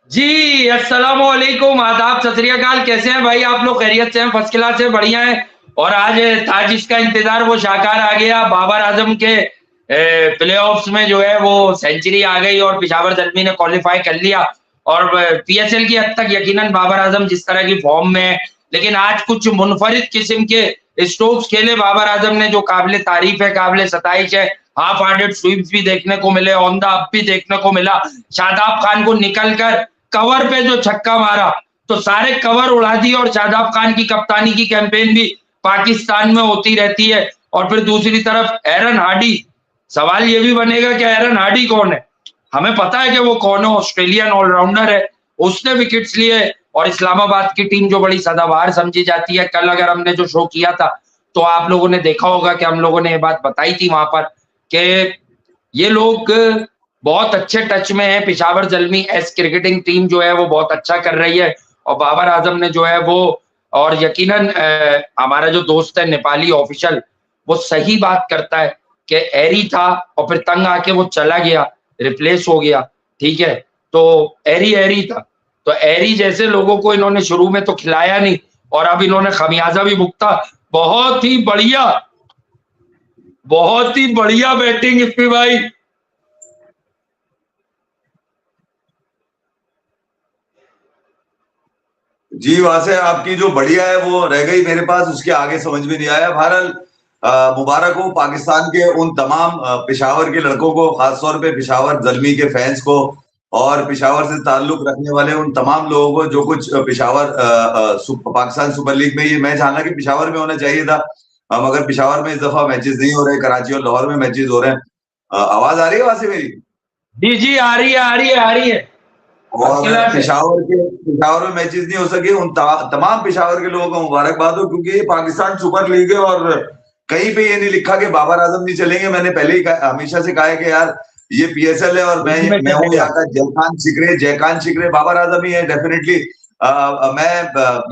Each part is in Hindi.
जी, अस्सलाम वालेकुम, आदाब, सत श्री अकाल। कैसे हैं भाई आप लोग? खैरियत से हैं? फर्स्ट क्लास है, बढ़िया है। और आज था जिसका इंतजार वो शाकार आ गया। बाबर आजम के प्लेऑफ्स में जो है वो सेंचुरी आ गई और पेशावर ज़ल्मी ने क्वालीफाई कर लिया। और पीएसएल की हद तक यकीनन बाबर आजम जिस तरह की फॉर्म में है, लेकिन आज कुछ मुनफरिद किस्म के स्ट्रोक्स खेले बाबर आजम ने, जो काबिल तारीफ है, काबिल सताइश है। हाफ हार्टेड स्वीप्स भी देखने को मिले, ऑन द अप भी देखने को मिला। शादाब खान को निकल कर कवर पे जो छक्का मारा, तो सारे कवर उड़ा दिए। और शादाब खान की कप्तानी की कैंपेन भी पाकिस्तान में होती रहती है। और फिर दूसरी तरफ एरन हार्डी, सवाल ये भी बनेगा कि एरन हार्डी कौन है? हमें पता है कि वो कौन है, ऑस्ट्रेलियन ऑलराउंडर है। उसने विकेट्स लिए और इस्लामाबाद की टीम जो बड़ी सदाबहार समझी जाती है, कल अगर हमने जो शो किया था तो आप लोगों ने देखा होगा कि हम लोगों ने ये बात बताई थी वहां पर कि ये लोग बहुत अच्छे टच में है। Peshawar Zalmi S cricketing team जो है वो बहुत अच्छा कर रही है। और बाबर आजम ने जो है वो, और यकीनन हमारा जो दोस्त है नेपाली ऑफिशियल, वो सही बात करता है कि एरी था और फिर तंग आके वो चला गया, रिप्लेस हो गया। ठीक है, तो एरी एरी था, तो एरी जैसे लोगों को इन्होंने शुरू में तो खिलाया नहीं और अब इन्होंने खमियाजा भी भुगता। बहुत ही बढ़िया, बहुत ही बढ़िया बैटिंग इफ्फी भाई। जी, वहां से आपकी जो बढ़िया है वो रह गई मेरे पास, उसके आगे समझ में नहीं आया। बहरहाल मुबारक हो पाकिस्तान के उन तमाम पेशावर के लड़कों को, खासतौर पे पेशावर ज़ल्मी के फैंस को, और पेशावर से ताल्लुक रखने वाले उन तमाम लोगों को जो कुछ पेशावर पाकिस्तान सुपर लीग में ये मैच, हालांकि पेशावर में होना चाहिए था, मगर पेशावर में इस दफा मैचेस नहीं हो रहे, कराची और लाहौर में मैचेस हो रहे हैं। आवाज आ रही है वहां से मेरी? जी जी, आ रही है, आ रही है, आ रही है। फर्स्ट और क्लास है। पेशावर में मैचेस नहीं हो सके, उन तमाम पेशावर के लोगों को मुबारकबाद हो, क्योंकि ये पाकिस्तान सुपर लीग है और कहीं पे ये नहीं लिखा कि बाबर आजम नहीं चलेंगे। मैंने पहले ही हमेशा से कहा है कि यार ये पीएसएल है और इसमें मैं हूँ चलेगा। यहाँ का जयखान शिकरे बाबर आजम ही है डेफिनेटली। मैं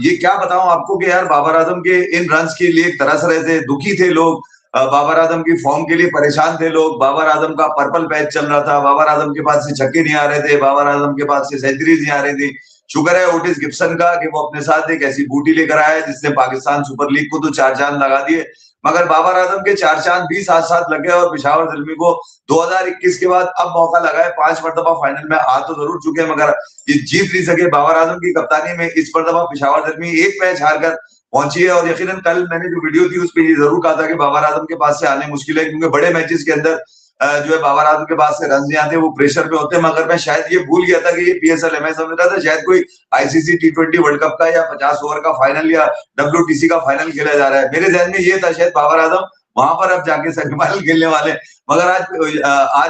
ये क्या बताऊं आपको कि यार बाबर आजम के इन रन्स के लिए तरस रहे थे, दुखी थे लोग। बाबर आजम की फॉर्म के लिए परेशान थे लोग। बाबर आजम का पर्पल पैच चल रहा था, बाबर आजम के पास से छक्के नहीं आ रहे थे, बाबर आजम के पास से सेंचुरीज नहीं आ रही थी। शुक्र है ओटिस गिब्सन का कि वो अपने साथ एक ऐसी बूटी लेकर आया जिसने पाकिस्तान सुपर लीग को तो चार चांद लगा दिए। मगर बाबर आजम के चार चांद भी साथ साथ लग गए और पेशावर ज़ल्मी को 2021 के बाद अब मौका लगा है। 5 मरतबा फाइनल में आ तो जरूर चुके हैं, मगर ये जीत नहीं सके। बाबर आजम की कप्तानी में इस मरतबा पेशावर ज़ल्मी एक मैच हारकर पहुंची है। और यकीनन कल मैंने जो वीडियो थी उस पर ये जरूर कहा था कि बाबर आजम के पास से आने मुश्किल है, क्योंकि बड़े मैचेस के अंदर जो है बाबर आजम के पास से रन नहीं आते, वो प्रेशर में होते हैं। मगर मैं शायद ये भूल गया था कि ये पीएसएल है। मैं समझ रहा था शायद कोई आईसीसी T20 वर्ल्ड कप का या 50 ओवर का फाइनल या WTC का फाइनल खेला जा रहा है। मेरे ध्यान में ये था शायद बाबर आजम वहां पर अब जाके सेमीफाइनल खेलने वाले। मगर आज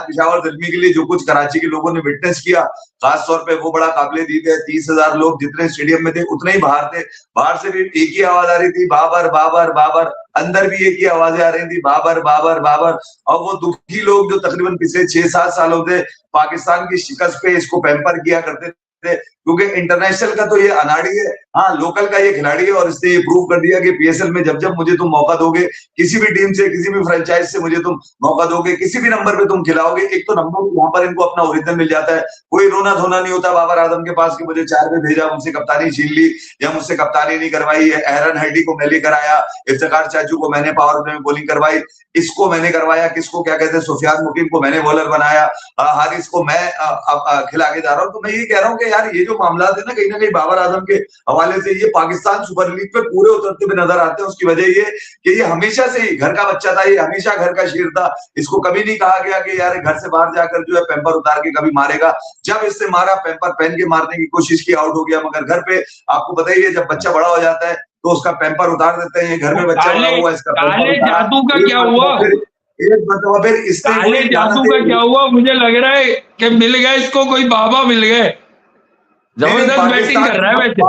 पेशावर ज़ल्मी के लिए जो कुछ कराची के लोगों ने विटनेस किया, खास तौर पे वो बड़ा काबिले दीद है। 30,000 लोग जितने स्टेडियम में थे उतने ही बाहर थे। बाहर से भी एक ही आवाज आ रही थी, बाबर बाबर बाबर। अंदर भी एक ही आवाजें आ रही थी, बाबर बाबर बाबर। और वो दुखी लोग जो तकरीबन पिछले 6-7 सालों से पाकिस्तान की शिकस्त पे इसको पैम्पर किया करते थे, क्योंकि इंटरनेशनल का तो ये अनाड़ी है, हाँ लोकल का ये खिलाड़ी है। और इसने ये प्रूव कर दिया कि पीएसएल में जब जब मुझे तुम मौका दोगे, किसी भी टीम से, किसी भी फ्रेंचाइज से मुझे तुम मौका दोगे, किसी भी नंबर पे तुम खिलाओगे, एक तो नंबर वहां पर इनको अपना ओरिजिनल मिल जाता है। कोई रोना धोना नहीं होता बाबर आजम के पास कि मुझे 4 में भेजा, मुझसे कप्तानी छीन ली या मुझसे कप्तानी नहीं करवाई। एरन हेडी को मैं लेकर आया, इफ्तिखार चाचू को मैंने पावर प्ले में बॉलिंग करवाई, इसको मैंने करवाया, किसको क्या कहते हैं, सुफियान मुकीम को मैंने बॉलर बनाया, हारिस को मैं खिला के जा रहा हूँ। तो मैं ये कह रहा हूँ कि यार ये जो मामला है ना कहीं बाबर आजम के हवाले से ये पाकिस्तान सुपर लीग पे पूरे उतरते हुए नजर आते हैं। उसकी वजह ये कि ये हमेशा से ही घर का बच्चा था, ये हमेशा घर का शेर था। इसको कभी नहीं कहा गया कि यार घर से बाहर जाकर जो है पैम्पर उतार के कभी मारेगा। जब इससे मारा, पैम्पर पहन के मारने की कोशिश की, आउट हो गया। मगर घर पे आपको बताइए जब बच्चा बड़ा हो जाता है तो उसका पैम्पर उतार देते हैं। ये घर वो में बच्चा बड़ा काले हुआ, इसका पैम्पर काले उतारा। जादू का एक क्या हुआ? मरतबा फिर एक मरतबा फिर इसने काले वही जादू का क्या लानतें। हुआ? मुझे लग रहा है कि मिल गए इसको, कोई बाबा मिल गए। नहीं नहीं, जबरदस्त बैटिंग कर रहा है वैसे।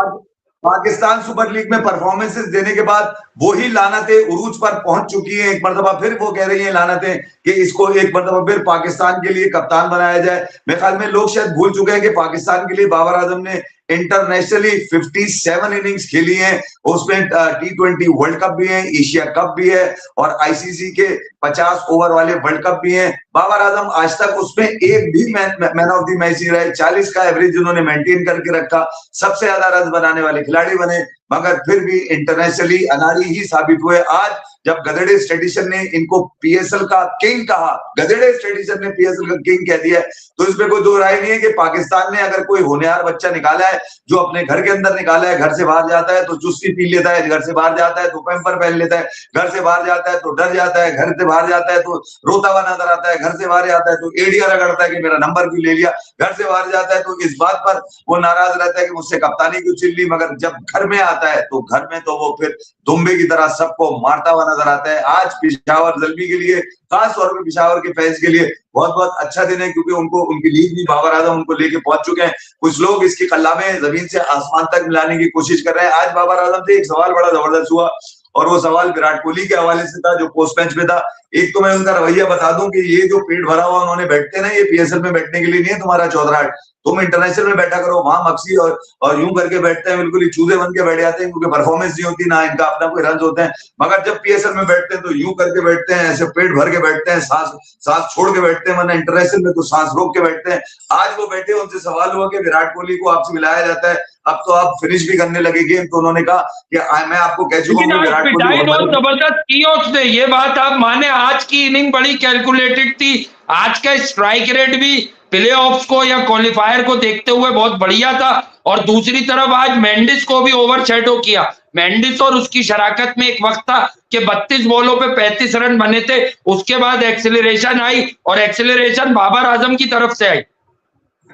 पाकिस्तान सुपर लीग में परफॉर्मेंसेस देने के बाद वो ही लानतें उरूज पर पहुंच चुकी हैं। एक मरतबा फिर वो कह रही हैं लानतें कि इसको एक मरतबा फिर पाकिस्तान के लिए कप्तान बनाया जाए। मेरे ख्याल में लोग शायद भूल चुके हैं कि पाकिस्तान के लिए बाबर आजम ने इंटरनेशनली 57 इनिंग्स खेली हैं, उसमें T20 वर्ल्ड कप भी है, एशिया कप भी है और आईसीसी के 50 ओवर वाले वर्ल्ड कप भी हैं। बाबर आजम आज तक उसमें एक भी मैन ऑफ द मैच नहीं रहे, 40 का एवरेज उन्होंने मेंटेन करके रखा, सबसे ज्यादा रन बनाने वाले खिलाड़ी बने, मगर फिर भी इंटरनेशनली अनाड़ी ही साबित हुए। आज जब गधेड़े स्टेडिशन ने इनको पीएसएल का किंग कहा, गधेड़े स्टेडिशन ने पीएसएल का किंग कह दिया है, तो इसमें कोई दो राय नहीं है कि पाकिस्तान ने अगर कोई होनहार बच्चा निकाला है, जो अपने घर के अंदर निकाला है, घर से बाहर जाता है तो चुस्की पी लेता है, घर से बाहर जाता है तो पैम्पर पहन लेता है, घर से बाहर जाता है तो डर जाता है, घर से बाहर जाता है तो रोता हुआ नजर आता है, घर से बाहर जाता है तो एड़िया रगड़ता है कि मेरा नंबर क्यों ले लिया, घर से बाहर जाता है तो इस बात पर वो नाराज रहता है कि मुझसे कप्तानी क्यों छीन ली, मगर जब घर में आता है तो घर में तो वो फिर दुम्बे की तरह सबको मारता हुआ नजर आता है। आज पेशावर ज़ल्मी के लिए, खास तौर पर पेशावर के फैंस के लिए बहुत बहुत अच्छा दिन है, क्योंकि उनको उनकी लीग भी बाबर आजम उनको लेके पहुंच चुके हैं। कुछ लोग इसकी कल्ला में जमीन से आसमान तक मिलाने की कोशिश कर रहे हैं। आज बाबर आजम से एक सवाल बड़ा जबरदस्त हुआ और वो सवाल विराट कोहली के हवाले से था, जो पोस्ट मैच में था। एक तो मैं उनका रवैया बता दूं कि ये जो पेट भरा हुआ उन्होंने बैठते ना, ये पीएसएल में बैठने के लिए नहीं है तुम्हारा चौधराट, तुम इंटरनेशनल में बैठा करो, वहां मक्सी और यूं करके बैठते हैं, बिल्कुल ही चूजे बन के बैठ जाते हैं, क्योंकि परफॉर्मेंस नहीं होती, ना इनका अपना कोई रन होते हैं। मगर जब पीएसएल में बैठते हैं तो यूं करके बैठते हैं, ऐसे पेट भर के बैठते हैं, सांस छोड़ के बैठते हैं, वरना इंटरनेशनल में तो सांस रोक के बैठते हैं। आज वो बैठे, उनसे सवाल हुआ कि विराट कोहली को आपसे मिलाया जाता है, अब तो आप फिनिश भी करने लगे गेम, तो उन्होंने कहा कि मैं आपको कह चुका हूं विराट कोहली बहुत जबरदस्त की उसने, ये बात आप माने। आज की इनिंग बड़ी कैलकुलेटेड थी, आज का स्ट्राइक रेट भी प्लेऑफ्स को या क्वालिफायर को देखते हुए बहुत बढ़िया था, और दूसरी तरफ आज मेंडिस को भी ओवरशैडो किया। मेंडिस और उसकी शराकत में एक वक्त था कि 32 बॉलों पे 35 रन बने थे, उसके बाद एक्सेलरेशन आई और एक्सेलरेशन बाबर आजम की तरफ से आई।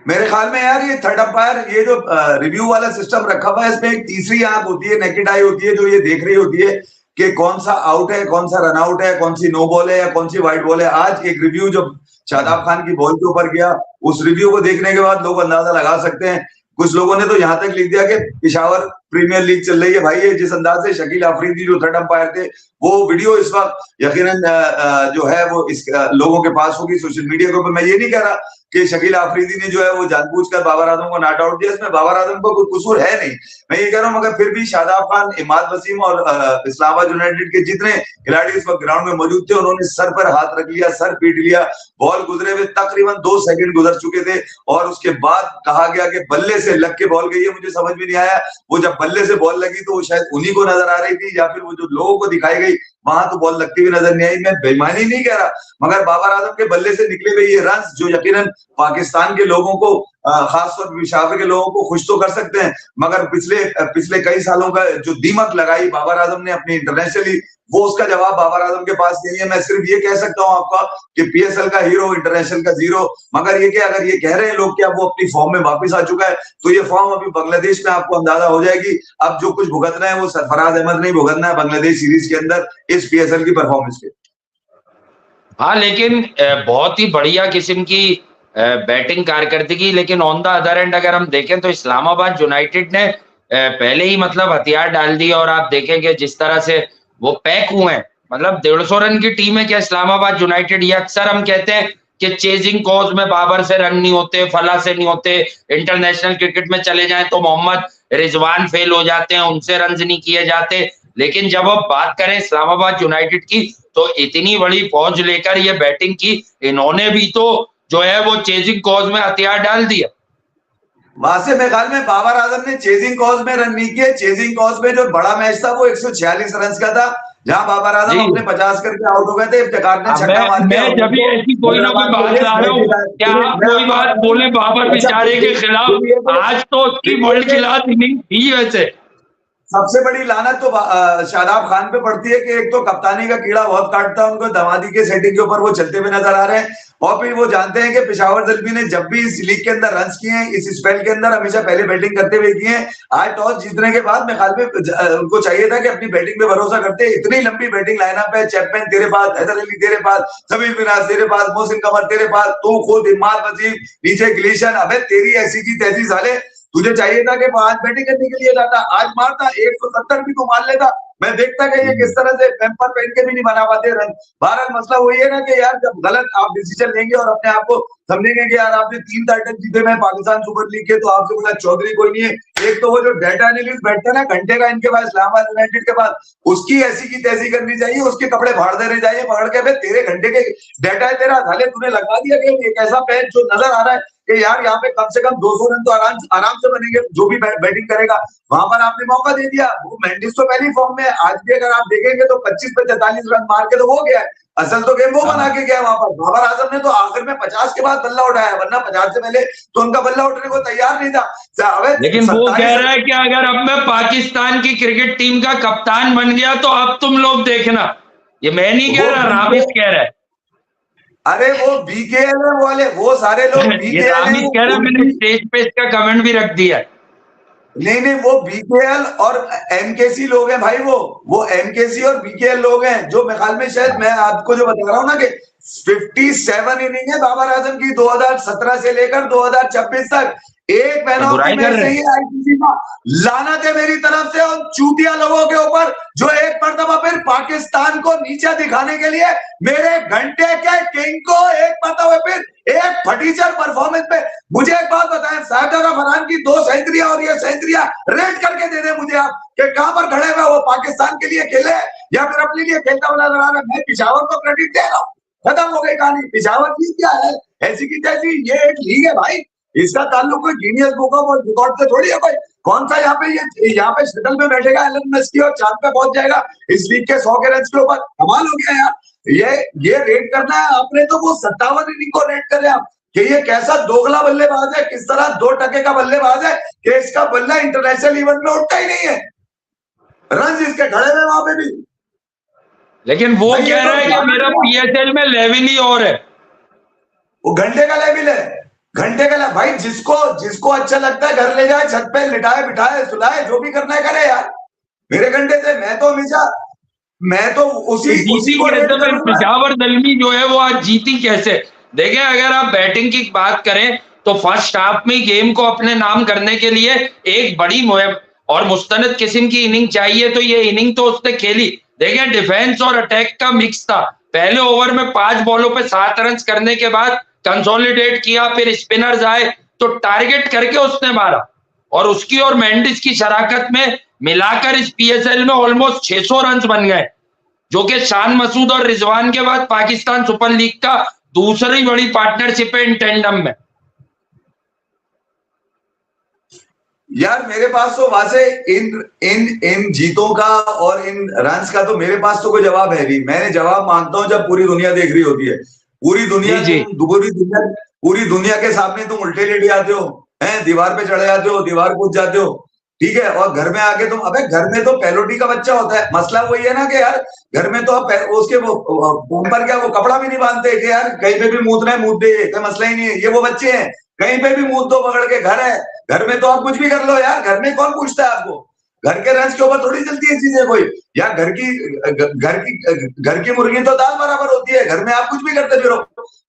मेरे ख्याल में यार ये थर्ड अंपायर, ये जो रिव्यू वाला सिस्टम रखा हुआ है, इसमें एक तीसरी आंख होती है, नेकेड आई होती है, जो ये देख रही होती है कि कौन सा आउट है, कौन सा रन आउट है, कौन सी नो बॉल है या कौन सी वाइड बॉल है। आज एक रिव्यू जब शादाब खान की बॉल के ऊपर गया, उस रिव्यू को देखने के बाद लोग अंदाजा लगा सकते हैं। कुछ लोगों ने तो यहां तक लिख दिया कि पेशावर प्रीमियर लीग चल रही है। भाई ये जिस अंदाज से शकील अफरीदी जो थर्ड अंपायर थे, वो वीडियो इस वक्त यकीनन जो है वो इस लोगों के पास होगी सोशल मीडिया के ऊपर। मैं ये नहीं कह रहा कि शकील अफरीदी ने जो है वो जानबूझकर बाबर आजम को नॉट आउट दिया, इसमें बाबर आजम को कोई कसूर है नहीं, मैं ये कह रहा हूँ। मगर फिर भी शादाब खान, इमाद वसीम और इस्लामाबाद यूनाइटेड के जितने खिलाड़ी इस वक्त ग्राउंड में मौजूद थे, उन्होंने सर पर हाथ रख लिया, सर पीट लिया। बॉल गुजरे हुए तकरीबन 2 सेकंड गुजर चुके थे और उसके बाद कहा गया कि बल्ले से लग के बॉल गई है। मुझे समझ में नहीं आया, वो जब बल्ले से बॉल लगी तो वो शायद उन्हीं को नजर आ रही थी या फिर वो जो लोगों को दिखाई गई वहां तो बॉल लगती हुई नजर नहीं आई। मैं बेईमानी नहीं कह रहा, मगर बाबर आजम के बल्ले से निकले हुए ये रन जो यकीनन पाकिस्तान के लोगों को, खासतौर पर पेशावर के लोगों को खुश तो कर सकते हैं, मगर पिछले कई सालों का जो दीमक लगाई बाबर आजम ने अपनी इंटरनेशनली, वो उसका जवाब बाबर आजम के पास नहीं है। मैं सिर्फ ये कह सकता हूं आपका कि पीएसएल का हीरो, इंटरनेशनल का जीरो, मगर ये कि अगर ये कह रहे हैं लोग कि अब वो अपनी फॉर्म में वापस आ चुका है, तो ये फॉर्म अभी बांग्लादेश में आपको अंदाजा हो जाएगी। अब जो कुछ भुगतना है वो सरफराज अहमद नहीं भुगतना है बांग्लादेश सीरीज के अंदर इस पीएसएल की परफॉर्मेंस पे। हाँ, लेकिन बहुत ही बढ़िया किस्म की बैटिंग कारकर्दगी। लेकिन ऑन द अदर एंड अगर हम देखें तो इस्लामाबाद यूनाइटेड ने पहले ही मतलब हथियार डाल दिए, और आप देखेंगे जिस तरह से वो पैक हुए हैं, मतलब 150 रन की टीम है क्या इस्लामाबाद यूनाइटेड। ये अक्सर हम कहते हैं कि चेजिंग कॉज में बाबर से रन नहीं होते, फला से नहीं होते, इंटरनेशनल क्रिकेट में चले जाएं तो मोहम्मद रिजवान फेल हो जाते हैं, उनसे रन नहीं किए जाते। लेकिन जब अब बात करें इस्लामाबाद यूनाइटेड की, तो इतनी बड़ी फौज लेकर ये बैटिंग की, इन्होंने भी तो जो है वो चेजिंग कॉज में हथियार डाल दिया। वहां से मेरे ख्याल में बाबर आजम ने चेजिंग कॉज में रन नहीं किए। चेजिंग कॉज में जो बड़ा मैच था वो 146 रन का था, जहां बाबर आजम अपने 50 करके आउट हो गए थे। इफ्तिखार ने छक्का मार दिया। मैं जब भी ऐसी कोई ना कोई बात ला रहा हूँ, क्या आप कोई बात बोले बाबर बेचारे के खिलाफ? आज तो उसकी वर्ल्ड क्लास इनिंग थी। वैसे सबसे बड़ी लानत तो शादाब खान पे पड़ती है कि एक तो कप्तानी का कीड़ा बहुत काटता है उनको, दमादी के सेटिंग के ऊपर वो चलते हुए नजर आ रहे हैं, और फिर वो जानते हैं कि पेशावर ज़ल्मी ने जब भी इस लीग के अंदर रन किए हैं, इस स्पेल के अंदर हमेशा पहले बैटिंग करते हुए किए हैं। आज टॉस जीतने के बाद मैं ख्याल में उनको चाहिए था कि अपनी बैटिंग पे भरोसा करते। इतनी लंबी बैटिंग लाइनअप है, चैंपियन तेरे पास, हैदर अली तेरे पास, समीर मिनाज तेरे पास, मोहसिन कमर तेरे पास, तू खुद, इमाद वसीम, नीचे ग्लेशन। अबे तेरी ऐसी की तैसी साले, तुझे चाहिए था कि वो आज बैटिंग करने के लिए जाता, आज मारता 170 भी तो मार लेता। मैं देखता कि ये किस तरह से पैम्पर पहन के भी नहीं बना पाते रन। बहरहाल मसला वही है ना कि यार जब गलत आप डिसीजन लेंगे और अपने आप को समझेंगे कि यार आपने 3 टाइटल जीते मैं पाकिस्तान सुपर लीग के, तो आपसे बोला चौधरी कोई नहीं है। एक तो वो जो डाटा एनालिस्ट बैठता है ना घंटे का इनके पास इस्लामाबाद यूनाइटेड के पास, उसकी ऐसी की तैसी करनी चाहिए, उसके कपड़े फाड़ देने चाहिए पकड़ के। भाई तेरे घंटे के डाटा है तेरा, साले तूने लगा दिया कि एक ऐसा पैच जो नजर आ रहा है कि यार यहाँ पे कम से कम 200 रन तो आराम से बनेंगे जो भी बैटिंग करेगा, वहां पर आपने मौका दे दिया। वो मेंडिस तो पहली फॉर्म में, आज भी अगर आप देखेंगे तो 25 पे 43 रन मार के तो हो गया है। असल तो गेम वो बना के गया वहां पर। बाबर आजम ने तो आखिर में 50 के बाद बल्ला उठाया, वरना 50 से पहले तो उनका बल्ला उठने को तैयार नहीं था। लेकिन वो कह रहा है कि अगर अब मैं पाकिस्तान की क्रिकेट टीम का कप्तान बन गया तो अब तुम लोग देखना। ये मैं नहीं कह रहा, रामिस कह रहा है। अरे वो बीकेएल वाले, वो सारे लोग ये रामिस कह रहा है, मैंने स्टेज पे इसका कमेंट भी रख दिया। नहीं, वो बीकेएल और एमकेसी लोग हैं भाई, वो एमकेसी और बीकेएल लोग हैं, जो मेरे ख्याल में शायद मैं आपको जो बता रहा हूँ ना कि 57 इनिंग है बाबर आजम की 2017 से लेकर 2026 तक। एक मैन ऑफ द मैच नहीं है आईसीसी का। लानत है मेरी तरफ से उन चूतिया लोगों के ऊपर जो एक मरतबा फिर पाकिस्तान को नीचा दिखाने के लिए मेरे घंटे के किंग को एक मरतबा फिर एक फटीचर परफॉर्मेंस पे। मुझे एक बात बताएं, साहिबजादा फरहान की 2 सेंचुरियां और ये सेंचुरियां रेट करके दे दे मुझे आप कि कहां पर खड़े हुए, वो पाकिस्तान के लिए खेले या फिर अपने लिए खेलता हुआ नजर आ रहा है। मैं पिशावर को क्रेडिट दे रहा हूं, खत्म हो गई कहानी। पिशावर लीग क्या है, ऐसी की तैसी, ये एक लीग है भाई, इसका ताल्लुक कोई गिनीज बुक ऑफ रिकॉर्ड से थोड़ी है। कोई कौन सा यहाँ पे शटल में बैठेगा एलन मस्क और चांद पे पहुंच जाएगा इस लीग के 100 के रन के ऊपर। कमाल हो गया यार। ये रेट करना है आपने, तो वो 57 इनिंग को रेट करें आप कि ये कैसा दोगला बल्लेबाज है, किस तरह 2 टके का बल्लेबाज है कि इसका बल्ला इंटरनेशनल इवेंट में उठता ही नहीं है, रन इसके खड़े हुए वहां पे भी। लेकिन वो कह रहा है कि मेरा पीएसएल में लेवल ही और है, वो घंटे का लेवल है, घंटे का भाई। जिसको अच्छा लगता है घर ले जाए, छत पे लिटाए बिठाए सुलाए, जो भी करना है करे यार। मेरे घंटे से मैं तो उसी को पिशावर दलमी जो है वो आज जीती कैसे। देखें, अगर आप बैटिंग की बात करें तो फर्स्ट हाफ में गेम को अपने नाम करने के लिए एक बड़ी मुहिम और मुस्तनद किस्म की इनिंग चाहिए, तो ये इनिंग तो उसने खेली। देखें, डिफेंस और अटैक का मिक्स था। पहले ओवर में 5 बॉलों पे 7 रन करने के बाद कंसोलिडेट किया, फिर स्पिनर्स आए तो टारगेट करके उसने मारा, और उसकी और मेंडिस की शराकत में मिलाकर इस पीएसएल में ऑलमोस्ट 600 रन बन गए, जो कि शान मसूद और रिजवान के बाद पाकिस्तान सुपर लीग का दूसरी बड़ी पार्टनरशिप है इन टेंडम में। यार मेरे पास तो वहां से इन जीतों का और इन रन्स का तो मेरे पास तो कोई जवाब है नहीं। मैंने जवाब मांगता हूं जब पूरी दुनिया देख रही होती है। पूरी दुनिया के सामने तुम उल्टे लेट जाते हो, हैं, दीवार पे चढ़े जाते हो, दीवार कूद जाते हो, ठीक है, और घर में आके तुम, अबे घर में तो पेलोटी का बच्चा होता है। मसला वही है ना कि यार घर में तो आप उसके वो पर क्या वो कपड़ा भी नहीं बांधते कि यार कहीं पे भी मूतना है मूत दे, कोई मसला ही नहीं है। ये वो बच्चे हैं, कहीं पे भी मूत दो पकड़ के, घर है, घर में तो आप कुछ भी कर लो यार। घर में कौन पूछता है आपको, घर के रंस के ऊपर थोड़ी चलती है चीजें कोई। यार घर की मुर्गी तो दाल बराबर होती है, घर में आप कुछ भी करते फिरो।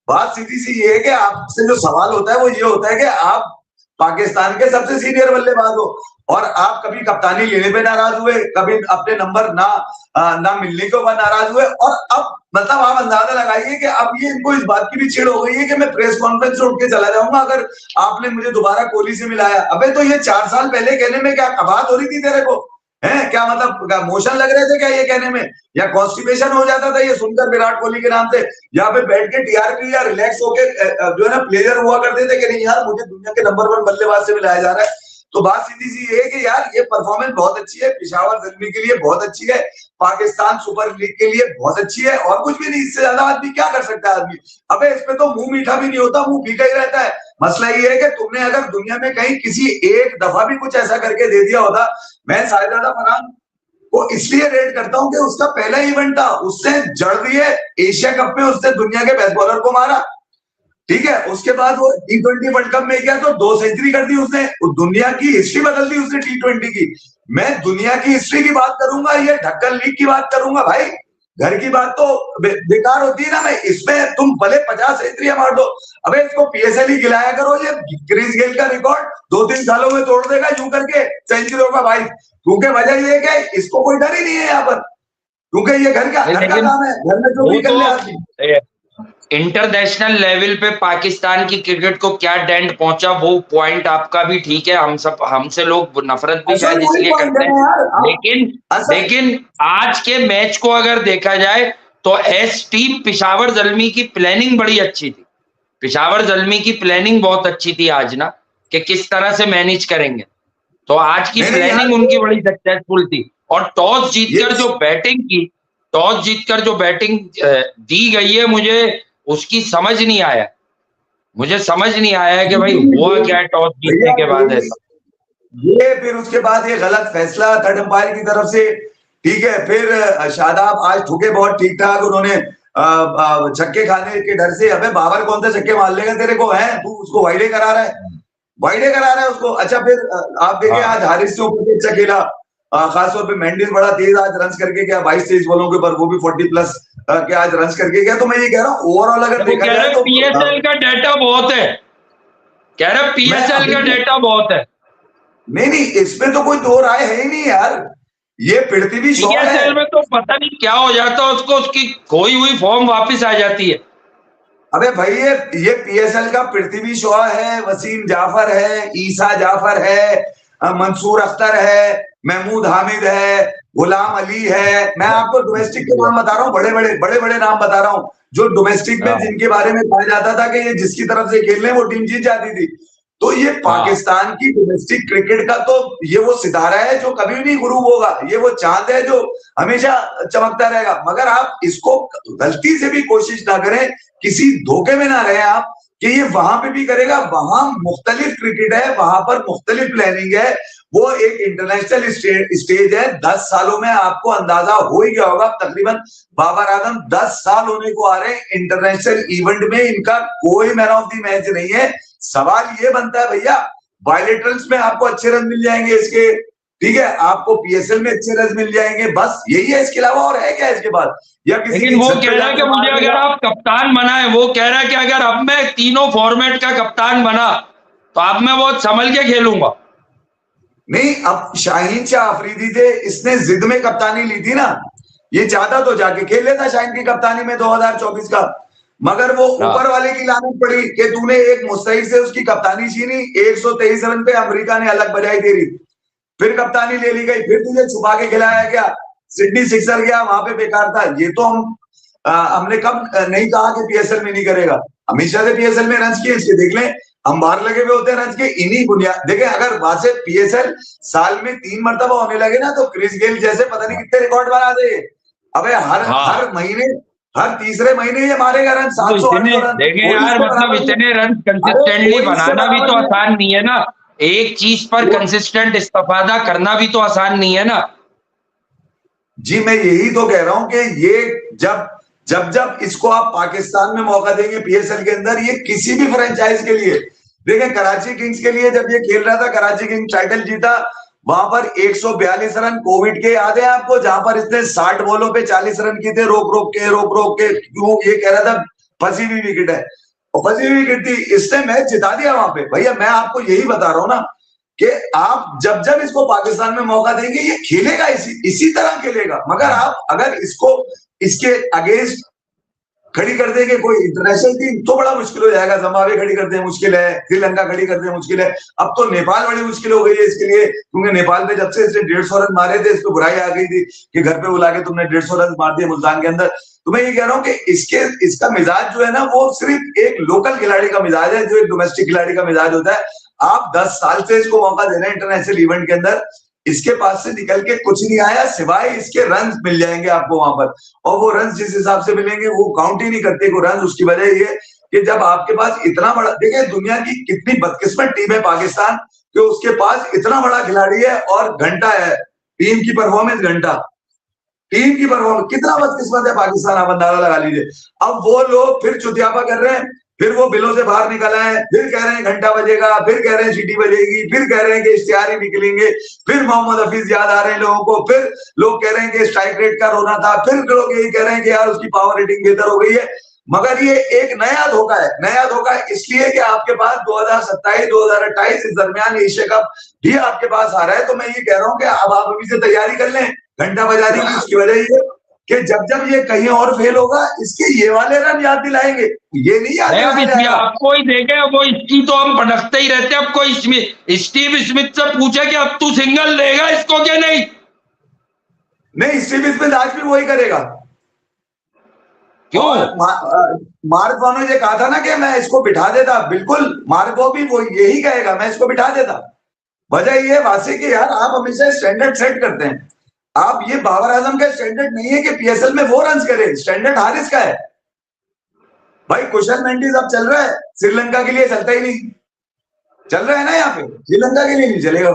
बात सीधी सी ये है कि आपसे जो सवाल होता है वो ये होता है कि आप पाकिस्तान के सबसे सीनियर बल्लेबाज हो और आप कभी कप्तानी लेने पे नाराज हुए, कभी अपने नंबर ना मिलने के ऊपर नाराज हुए, और अब मतलब आप अंदाजा लगाइए कि अब ये इनको इस बात की भी चिढ़ हो गई है कि मैं प्रेस कॉन्फ्रेंस से उठ के चला जाऊंगा अगर आपने मुझे दोबारा कोहली से मिलाया। अबे तो ये 4 साल पहले कहने में क्या बात हो रही थी तेरे को, है क्या मतलब मोशन लग रहे थे क्या ये कहने में, या कॉन्स्टिपेशन हो जाता था ये सुनकर विराट कोहली के नाम से, या फिर बैठ के टीआरपी या रिलैक्स होके जो है ना प्लेजर हुआ करते थे कि नहीं यार मुझे दुनिया के नंबर 1 बल्लेबाज से मिलाया जा रहा है। तो बात सीधी सी ये है कि यार ये परफॉर्मेंस बहुत अच्छी है, पिशावर जख्मी के लिए बहुत अच्छी है, पाकिस्तान सुपर लीग के लिए बहुत अच्छी है, और कुछ भी नहीं। इससे ज्यादा आदमी क्या कर सकता है आदमी। अबे इस पे तो मुंह मीठा भी नहीं होता, मुंह फीका ही रहता है। मसला ये है कि तुमने अगर दुनिया में कहीं किसी एक दफा भी कुछ ऐसा करके दे दिया होता। मैं साहिबजादा फरहान को इसलिए रेट करता हूं कि उसका पहला इवेंट था, उससे जड़ दिए एशिया कप में, उसने दुनिया के बेस्ट बॉलर को मारा, ठीक है। उसके बाद वो T20 वर्ल्ड कप में गया तो 2 सेंचुरी कर दी उसने, दुनिया की हिस्ट्री बदल दी उसने T20 की। मैं दुनिया की हिस्ट्री की बात करूंगा, ये ढक्कन लीग की बात करूंगा भाई। घर की बात तो बेकार होती है ना। मैं इसमें तुम भले 50 सेंचुरियां मार दो, अबे इसको पीएसएल ही खिलाया करो। ये क्रिस गेल का रिकॉर्ड 2-3 सालों में तोड़ देगा यूं करके सेंचुरियों का भाई, क्योंकि वजह ये है कि इसको कोई डर ही नहीं है यहाँ पर, क्योंकि ये घर का काम है, घर में जो भी कर ले आदमी। इंटरनेशनल लेवल पे पाकिस्तान की क्रिकेट को क्या डेंट पहुंचा, वो पॉइंट आपका भी ठीक है। हमसे लोग नफरत भी शायद इसलिए करते हैं, लेकिन आज के मैच को अगर देखा जाए तो एसटी पिशावर ज़ल्मी की प्लानिंग बड़ी अच्छी थी। पिशावर ज़ल्मी की प्लानिंग बहुत अच्छी थी आज ना, कि किस तरह से मैनेज करेंगे। तो आज की प्लानिंग उनकी बड़ी सक्सेसफुल थी। और टॉस जीतकर जो बैटिंग दी गई है, मुझे उसकी समझ नहीं आया। मुझे समझ नहीं आया कि भाई हुआ क्या है टॉस जीतने के बाद ऐसा। ये फिर उसके बाद ये गलत फैसला थर्ड अंपायर की तरफ से, ठीक है। फिर शादाब आज ठुके बहुत ठीक ठाक, उन्होंने छक्के खाने के डर से, अबे बाबर कौन सा छक्के मार लेगा तेरे को, है तू उसको वाइडे करा रहा है, वाइडे करा रहा है उसको। अच्छा फिर आप देखिए आज हारिस से ऊपर अच्छा खेला, खासतौर पे मेंडिस बड़ा तेज आज रन करके गया 22-23 बॉलों के ऊपर, वो भी 40+ के आज रन करके गया। तो मैं ये कह रहा हूँ ओवरऑल अगर देखा जाए तो पीएसएल का डेटा बहुत है, कह रहा पीएसएल का डेटा बहुत है। नहीं इसमें तो कोई दो राय है ही नहीं यार, ये पृथ्वी शॉ है। पीएसएल में तो पता नहीं क्या हो जाता है उसको, उसकी खोई हुई फॉर्म वापस आ जाती है। अबे भाई ये पीएसएल का पृथ्वी शॉ है, वसीम जाफर है, ईसा जाफर है, मंसूर अख्तर है, महमूद हामिद है, गुलाम अली है। मैं आपको डोमेस्टिक के नाम बता रहा हूँ, बड़े बड़े नाम बता रहा हूँ, जो डोमेस्टिक में जिनके बारे में कहा जाता था कि ये जिसकी तरफ से खेल रहे वो टीम जीत जाती थी। तो ये पाकिस्तान की डोमेस्टिक क्रिकेट का तो ये वो सितारा है जो कभी नहीं गुरूब होगा, ये वो चांद है जो हमेशा चमकता रहेगा। मगर आप इसको गलती से भी कोशिश ना करें, किसी धोखे में ना रहे आप कि ये वहां पे भी करेगा। वहां मुख्तलिफ क्रिकेट है, वहां पर मुख्तलिफ प्लानिंग है, वो एक इंटरनेशनल स्टेज है। 10 सालों में आपको अंदाजा हो ही गया होगा, तकरीबन बाबर आजम 10 साल होने को आ रहे हैं इंटरनेशनल इवेंट में, इनका कोई मैन ऑफ द मैच नहीं है। सवाल ये बनता है भैया, बायलेटरल्स में आपको अच्छे रन मिल जाएंगे इसके, ठीक है, आपको पीएसएल में अच्छे रन मिल जाएंगे, बस यही है, इसके अलावा और है क्या इसके बाद? या किसी लेकिन वो कह रहा है कि मुझे अगर आप कप्तान बनाए, वो कह रहा है कि अगर अब मैं तीनों फॉर्मेट का कप्तान बना तो अब मैं बहुत संभल के खेलूंगा। नहीं, अब शाहीन शाह अफरीदी थे, इसने जिद में कप्तानी ली थी ना, ये चाहता तो जाके खेल लेता शाहीन की कप्तानी में 2024 का, मगर वो ऊपर वाले की लानत पड़ी कि तूने एक मुस्तैद से उसकी कप्तानी छीनी, 123 रन पे अमेरिका ने अलग बजाई तेरी, फिर कप्तानी ले ली गई, फिर तुझे छुपा के खिलाया गया, सिडनी सिक्सर गया वहां पे बेकार था। ये तो हमने कब नहीं कहा कि पीएसएल में नहीं करेगा, हमेशा से पीएसएल में रन किए, इसके देख लें हम बाहर लगे हुए होते हैं रन के, इन्हीं बुनियाद देखें। अगर वहां से पीएसएल साल में 3 मरतबा होने लगे ना, तो क्रिस गेल जैसे पता नहीं कितने रिकॉर्ड बना दे। अबे हर महीने, हर तीसरे महीने ये मारेगा रन 700-800 रन। देखिए यार, मतलब इतने रन कंसिस्टेंटली बनाना भी तो आसान नहीं है ना, एक चीज पर कंसिस्टेंट इस्तेफादा करना भी तो आसान नहीं है ना। जी मैं यही तो कह रहा हूं कि ये जब इसको आप पाकिस्तान में मौका देंगे पीएसएल के अंदर, ये किसी भी फ्रेंचाइज के लिए, देखें कराची किंग्स के लिए जब ये खेल रहा था, कराची किंग्स टाइटल जीता, वहां पर 142 रन कोविड के याद है आपको, जहां पर इसने 60 बॉलों पे 40 रन किए थे, रोक रोक के, क्यों ये कह रहा था फंसी हुई विकेट है, और फंसी हुई विकेट थी, इसने मैच जिता दिया वहां पे। भैया मैं आपको यही बता रहा हूं ना कि आप जब इसको पाकिस्तान में मौका देंगे, ये खेलेगा, इसी तरह खेलेगा। मगर आप अगर इसको इसके अगेंस्ट खड़ी कर देंगे कोई इंटरनेशनल टीम, तो बड़ा मुश्किल हो जाएगा। जिम्बाब्वे खड़ी कर दे मुश्किल है, श्रीलंका खड़ी कर दे मुश्किल है, अब तो नेपाल बड़ी मुश्किल हो गई है इसके लिए, क्योंकि नेपाल पे जब से इसने 150 रन मारे थे, इसको बुराई आ गई थी कि घर पे बुला के तुमने 150 रन मार दिए मुल्तान के अंदर। तो मैं ये कह रहा हूँ कि इसका मिजाज जो है ना, वो सिर्फ एक लोकल खिलाड़ी का मिजाज है, जो एक डोमेस्टिक खिलाड़ी का मिजाज होता है। आप 10 साल से इसको मौका दे रहे हैं इंटरनेशनल इवेंट के अंदर, इसके पास से निकल के कुछ नहीं आया, सिवाय इसके रन मिल जाएंगे आपको वहां पर, और वो रन जिस हिसाब से मिलेंगे वो काउंट ही नहीं करते को रन। उसकी वजह ये कि जब आपके पास इतना बड़ा, देखिए दुनिया की कितनी बदकिस्मत टीम है पाकिस्तान, कि उसके पास इतना बड़ा खिलाड़ी है और घंटा है, टीम की परफॉर्मेंस घंटा, टीम की परफॉर्मेंस कितना बदकिस्मत है पाकिस्तान, आप अंदाजा लगा लीजिए। अब वो लोग फिर चुतियापा कर रहे हैं, फिर वो बिलों से बाहर निकल आए, फिर कह रहे हैं घंटा बजेगा, फिर कह रहे हैं सीटी बजेगी, फिर कह रहे हैं कि इश्तिहार ही निकलेंगे, फिर मोहम्मद हफीज याद आ रहे हैं लोगों को, फिर लोग कह रहे हैं कि स्ट्राइक रेट का रोना था, फिर लोग यही कह रहे हैं कि यार उसकी पावर रेटिंग बेहतर हो गई है। मगर ये एक नया धोखा है, नया धोखा है इसलिए कि आपके पास 2027-2028 इस दरमियान एशिया कप भी आपके पास आ रहा है। तो मैं ये कह रहा हूँ कि अब आप अभी से तैयारी कर लें घंटा बजाने की। उसकी वजह ये कि जब जब ये कहीं और फेल होगा इसके ये वाले रन याद दिलाएंगे, ये नहीं याद दिलाया जाएगा। आपको ही देखे वो, इसकी तो हम भटकते ही रहते। अब कोई स्टीव स्मिथ से पूछे कि अब तू सिंगल लेगा इसको क्या नहीं? नहीं, स्टीव स्मिथ आज भी वही करेगा। क्यों? मार्क वॉनो ने कहा था ना कि मैं इसको बिठा देता, बिल्कुल मार्को भी वो यही कहेगा, मैं इसको बिठा देता। वजह ये वासी कि यार आप हमेशा स्टैंडर्ड सेट करते हैं। आप ये बाबर आजम का स्टैंडर्ड नहीं है कि पीएसएल में वो रन करे, स्टैंडर्ड हारिस का है। भाई कुशल मेंडिस अब चल रहा है, श्रीलंका के लिए चलता ही नहीं, चल रहा है ना यहाँ पे, श्रीलंका के लिए नहीं चलेगा।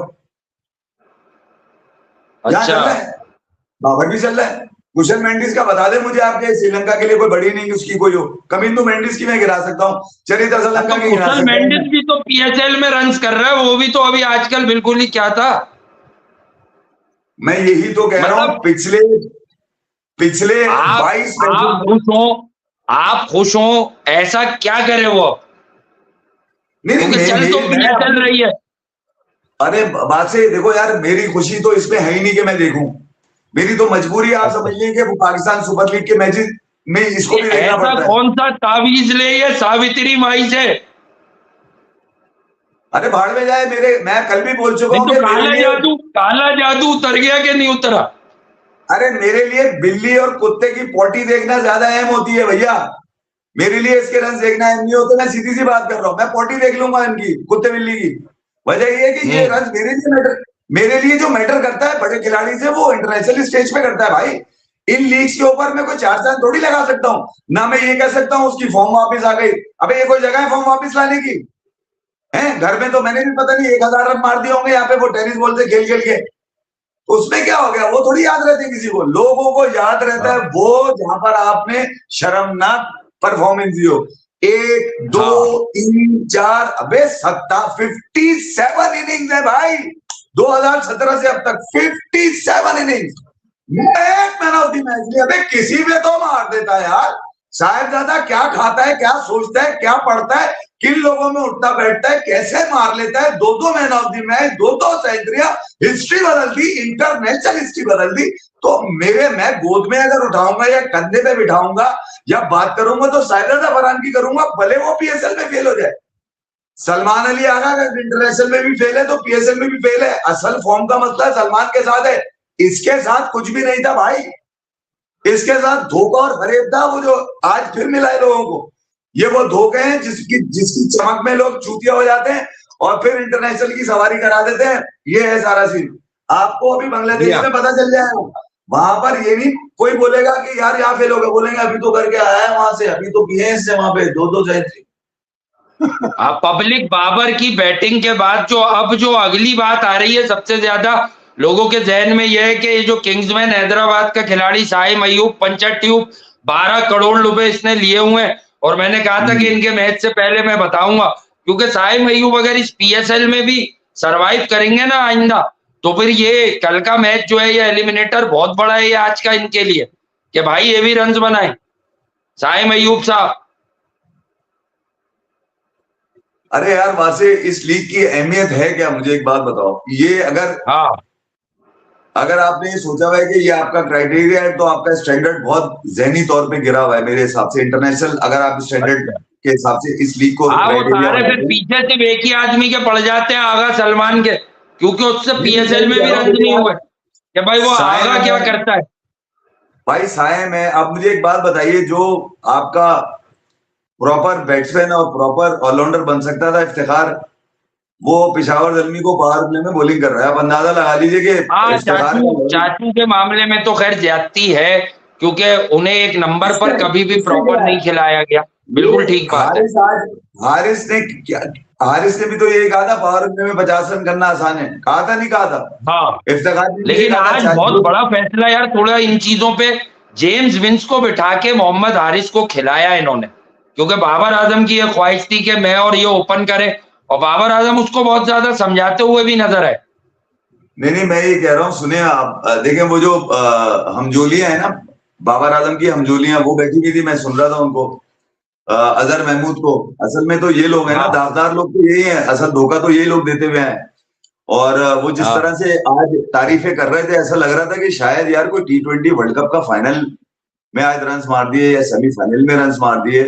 अच्छा, चल रहा है, बाबर भी चल रहा है। कुशल मेंडिस का बता दे मुझे आपके श्रीलंका के लिए कोई बड़ी नहीं उसकी कोई हो। कमिंदु मेंडिस की मैं गिरा सकता हूँ, चरित असलंका की गिरा सकता हूँ। मेंडिस भी तो पीएसएल में रन्स कर रहा है, वो भी तो अभी आजकल बिल्कुल ही क्या था। मैं यही तो कह रहा हूँ, पिछले 22 आप खुश हो, ऐसा क्या करे वो? नहीं, चल तो चल रही है। अरे बात से देखो यार, मेरी खुशी तो इसमें है ही नहीं कि मैं देखूं, मेरी तो मजबूरी आप समझिए कि पाकिस्तान सुपर लीग के मैचेस में इसको भी देखना पड़ता है। कौन सा तावीज ले ये सावित्री माई से? अरे भाड़ में जाए मेरे, मैं कल भी बोल चुका हूँ, काला जादू उतर गया कि नहीं उतरा? अरे मेरे लिए बिल्ली और कुत्ते की पोटी देखना ज्यादा अहम होती है भैया, मेरे लिए इसके रन देखना अहम नहीं होता। मैं सीधी सी बात कर रहा हूँ, मैं पोटी देख लूंगा इनकी, कुत्ते बिल्ली की। वजह ये है कि ये रन मेरे लिए जो मैटर करता है बड़े खिलाड़ी से, वो इंटरनेशनल स्टेज पे करता है भाई। इन लीग्स के ऊपर मैं कोई 4 चांद थोड़ी लगा सकता हूँ ना, मैं ये कह सकता हूँ उसकी फॉर्म वापस आ गई। अबे ये कोई जगह है फॉर्म वापस लाने की? है घर में तो मैंने भी पता नहीं 1000 रन मार दिए होंगे यहाँ पे वो टेनिस बॉल से खेल खेल के, उसमें क्या हो गया? वो थोड़ी याद रहते किसी को, लोगों को याद रहता है वो जहां पर आपने शर्मनाक परफॉर्मेंस दी हो। 1 2 3 4 अबे 57 इनिंग्स है भाई 2017 से अब तक, 57 इनिंग्स, एक मैन ऑफ द मैच लिया। अबे किसी में तो मार देता है यार। साहिबजादा क्या खाता है, क्या सोचता है, क्या पढ़ता है, किन लोगों में उठता बैठता है, कैसे मार लेता है 2 मैन ऑफ द मैच, 2 सेंचुरियां, हिस्ट्री बदल दी, इंटरनेशनल हिस्ट्री बदल दी। तो मैं गोद में अगर उठाऊंगा या कंधे पे बिठाऊंगा या बात करूंगा तो साहिबजादा फरहान की करूंगा, भले वो पीएसएल में फेल हो जाए। सलमान अली आगा अगर इंटरनेशनल में भी फेल है तो पीएसएल में भी फेल है। असल फॉर्म का मसला सलमान के साथ है, इसके साथ कुछ भी नहीं था भाई। इसके साथ धोखा और फरेब था, वो जो आज फिर मिला है लोगों को। ये वो धोखे हैं जिसकी चमक में लोग चूतिया हो जाते हैं और फिर इंटरनेशनल की सवारी करा देते हैं। ये है सारा सीन। आपको अभी बांग्लादेश में पता चल जाएगा, वहां पर ये नहीं कोई बोलेगा कि यार यहाँ फेल हो गया, बोलेंगे अभी तो करके आया है वहां से, अभी तो किए इससे वहां पे 2 सेंचुरी। पब्लिक बाबर की बैटिंग के बाद जो अगली बात आ रही है सबसे ज्यादा लोगों के जहन में यह है कि ये जो किंग्समैन हैदराबाद का खिलाड़ी साइम अयूब, पंचर ट्यूब 12 करोड़ रुपए इसने लिए हुए हैं। और मैंने कहा था कि इनके मैच से पहले मैं बताऊंगा, क्योंकि साइम अयूब अगर इस पीएसएल में भी सरवाइव करेंगे ना आइंदा, तो फिर ये कल का मैच जो है ये एलिमिनेटर बहुत बड़ा है ये आज का इनके लिए, कि भाई ये भी रन बनाए साइम अयूब साहब। अरे यार वासे, इस लीग की अहमियत है क्या? मुझे एक बात बताओ, ये अगर आपने ये सोचा हुआ है कि ये आपका क्राइटेरिया है तो आपका स्टैंडर्ड बहुत जहनी तौर पे गिरा हुआ है मेरे हिसाब से। इंटरनेशनल अगर आप स्टैंडर्ड के हिसाब से इस लीग को फिर पीछे से एक ही आदमी के पड़ जाते हैं, आगा सलमान के, क्योंकि उससे पीएसएल में भी रन नहीं हुए कि भाई वो आगा क्या करता है। भाई साइम है। अब मुझे एक बात बताइए, जो आपका प्रॉपर बैट्समैन और प्रॉपर ऑलराउंडर बन सकता था इफ्तिखार, वो पेशावर ज़ल्मी को पावर प्ले में बॉलिंग कर रहा है। आप अंदाजा लगा लीजिए कि चाचू के मामले में तो खैर ज्यादती है, क्योंकि उन्हें एक नंबर पर कभी भी प्रॉपर नहीं खिलाया गया। बिल्कुल ठीक बात है। हारिस ने भी तो यही कहा था पावर प्ले में 50 रन करना आसान है, कहा था नहीं कहा था? हाँ, इफ्तिखार लेकिन आज बहुत बड़ा फैसला यार, थोड़ा इन चीजों पे जेम्स विंस को बिठा के मोहम्मद हारिस को खिलाया इन्होंने, क्योंकि बाबर आजम की ये ख्वाहिश थी कि मैं और ये ओपन करें, और बाबर आजम उसको बहुत ज्यादा समझाते हुए भी नजर आए। नहीं, मैं ये कह रहा हूँ, सुने आप देखें, वो जो हमजोलियां है ना, बाबर आजम की हमजोलियां, वो बैठी हुई थी, मैं सुन रहा था उनको, अजहर महमूद को। असल में तो ये लोग हैं ना, दावदार लोग तो यही है, असल धोखा तो यही लोग देते हुए हैं। और वो जिस तरह से आज तारीफें कर रहे थे, ऐसा लग रहा था कि शायद यार कोई T20 वर्ल्ड कप का फाइनल में आज रन मार दिए या सेमीफाइनल में रन मार दिए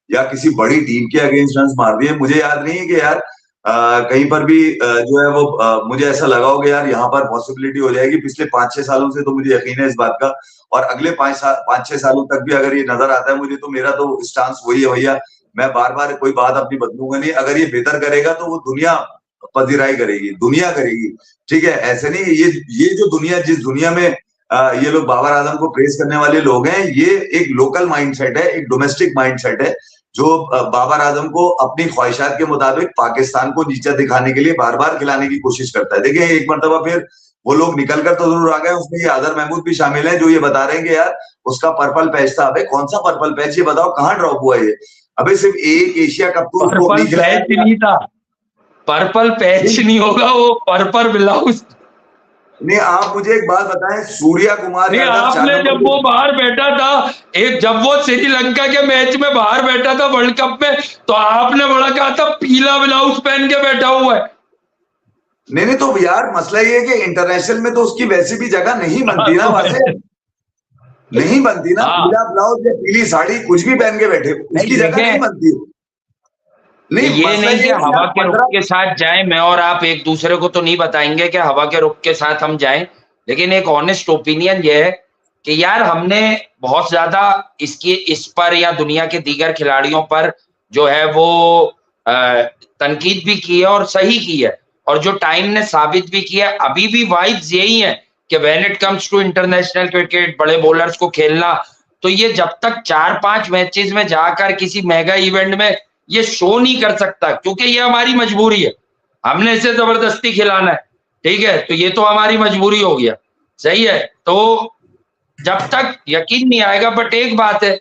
या किसी बड़ी टीम के अगेंस्ट रन मार दिए, मुझे याद नहीं है कि यार कहीं पर भी जो है वो मुझे ऐसा लगा हो कि यार यहाँ पर पॉसिबिलिटी हो जाएगी। पिछले 5-6 सालों से तो मुझे यकीन है इस बात का, और अगले 5-6 सालों तक भी अगर ये नजर आता है मुझे, तो मेरा तो स्टांस वही है भैया, मैं बार बार कोई बात अपनी बदलूंगा नहीं। अगर ये बेहतर करेगा तो वो दुनिया पजीराई करेगी, दुनिया करेगी, ठीक है। ऐसे नहीं, ये जो दुनिया, जिस दुनिया में ये लोग बाबर आजम को प्रेस करने वाले लोग हैं, ये एक लोकल माइंडसेट है, एक डोमेस्टिक माइंडसेट है, जो बाबर आजम को अपनी ख्वाहिशात के मुताबिक पाकिस्तान को नीचा दिखाने के लिए बार बार खिलाने की कोशिश करता है। देखिए एक मरतबा फिर वो लोग निकल कर तो जरूर आ गए, उसमें ये आदर महमूद भी शामिल है, जो ये बता रहे हैं कि यार उसका पर्पल पैच था। अबे कौन सा पर्पल पैच, ये बताओ कहाँ ड्रॉप हुआ ये? अबे सिर्फ एक एशिया कप तो उसको नहीं खिलाया, नहीं था, पर्पल पैच नहीं होगा, वो पर्पल ब्लाउज। नहीं, आप मुझे एक बात बताएं, सूर्या कुमार यादव, आपने जब वो बाहर बैठा था, जब वो श्रीलंका के मैच में बाहर बैठा था वर्ल्ड कप में, तो आपने बड़ा कहा था पीला ब्लाउज पहन के बैठा हुआ है। नहीं, तो यार मसला ये है कि इंटरनेशनल में तो उसकी वैसी भी जगह नहीं बनती ना, वैसे नहीं बनती ना, पीला ब्लाउज या पीली साड़ी कुछ भी पहन के बैठे, उसकी जगह नहीं बनती। नहीं, ये नहीं कि हवा के रुख के साथ जाएं, मैं और आप एक दूसरे को तो नहीं बताएंगे कि हवा के रुख के साथ हम जाएं, लेकिन एक ऑनेस्ट ओपिनियन ये है कि यार हमने बहुत ज्यादा इस पर या दुनिया के दीगर खिलाड़ियों पर जो है वो तनकीद भी की है और सही की है, और जो टाइम ने साबित भी किया, अभी भी वाइब्स यही है कि when it comes to international cricket, बड़े बॉलर्स को खेलना, तो ये जब तक 4-5 मैचेस में जाकर किसी मेगा इवेंट में ये शो नहीं कर सकता, क्योंकि ये हमारी मजबूरी है, हमने इसे जबरदस्ती खिलाना है, ठीक है, तो ये तो हमारी मजबूरी हो गया, सही है। तो जब तक यकीन नहीं आएगा, बट एक बात है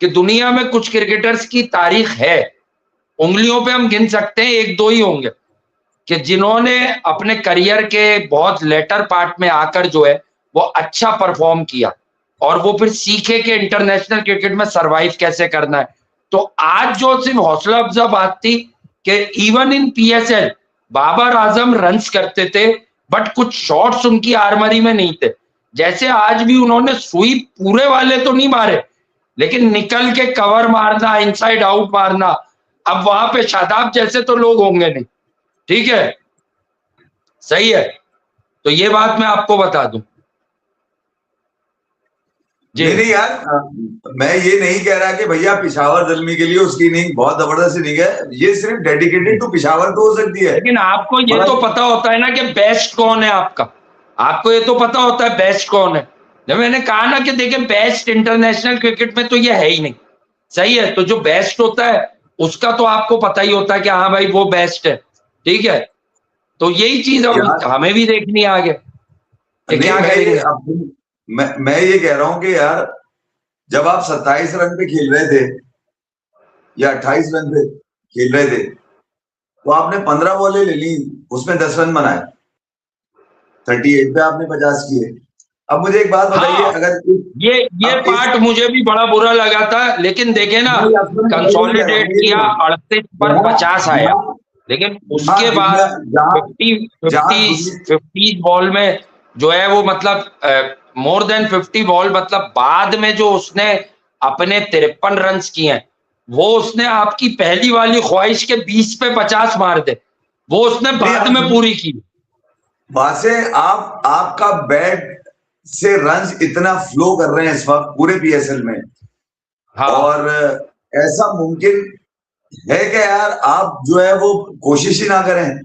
कि दुनिया में कुछ क्रिकेटर्स की तारीख है, उंगलियों पे हम गिन सकते हैं, 1-2 ही होंगे कि जिन्होंने अपने करियर के बहुत लेटर पार्ट में आकर जो है वो अच्छा परफॉर्म किया, और वो फिर सीखे कि इंटरनेशनल क्रिकेट में सरवाइव कैसे करना है। तो आज जो सिर्फ हौसला अफजा बात थी कि even in PSL Babar Azam runs करते थे, बट कुछ शॉट्स उनकी आर्मरी में नहीं थे। जैसे आज भी उन्होंने सुई पूरे वाले तो नहीं मारे, लेकिन निकल के कवर मारना, इनसाइड आउट मारना, अब वहां पे शादाब जैसे तो लोग होंगे नहीं, ठीक है, सही है। तो ये बात मैं आपको बता दूं जी। नहीं यार, मैं ये नहीं कह रहा कि भैया पिशावर ज़ल्मी के लिए उसकी इनिंग बहुत जबरदस्त इनिंग है, ये सिर्फ डेडिकेटेड टू पिशावर तो हो सकती है, लेकिन आपको ये तो पता होता है ना कि बेस्ट कौन है आपका, आपको ये तो पता होता है बेस्ट कौन है। जब मैंने कहा ना कि देखिए बेस्ट इंटरनेशनल क्रिकेट में तो ये है ही नहीं, सही है, तो जो बेस्ट होता है उसका तो आपको पता ही होता है कि हाँ भाई वो बेस्ट है, ठीक है। तो यही चीज हमें भी देखनी है आगे क्या करेंगे। मैं ये कह रहा हूं कि यार जब आप 27 रन पे खेल रहे थे या 28 रन पे खेल रहे थे, तो आपने 15 बॉलें ले ली, उसमें 10 रन बनाए, 38 पे आपने 50 किए। अब मुझे एक बात बताइए, हाँ, अगर ये पार्ट मुझे भी बड़ा बुरा लगा था, लेकिन देखे ना कंसोलिडेट किया, 38 पर 50 आया, लेकिन उसके बाद 50 बॉल में जो है वो मतलब मोर देन 50 बॉल, मतलब बाद में जो उसने अपने 53 रन किए हैं, वो उसने आपकी पहली वाली ख्वाहिश के 20 पे 50 मार दे, वो उसने बाद में पूरी की। वैसे आपका बैट से रन्स इतना फ्लो कर रहे हैं इस वक्त पूरे पीएसएल में, हाँ, और ऐसा मुमकिन है कि यार आप जो है वो कोशिश ही ना करें।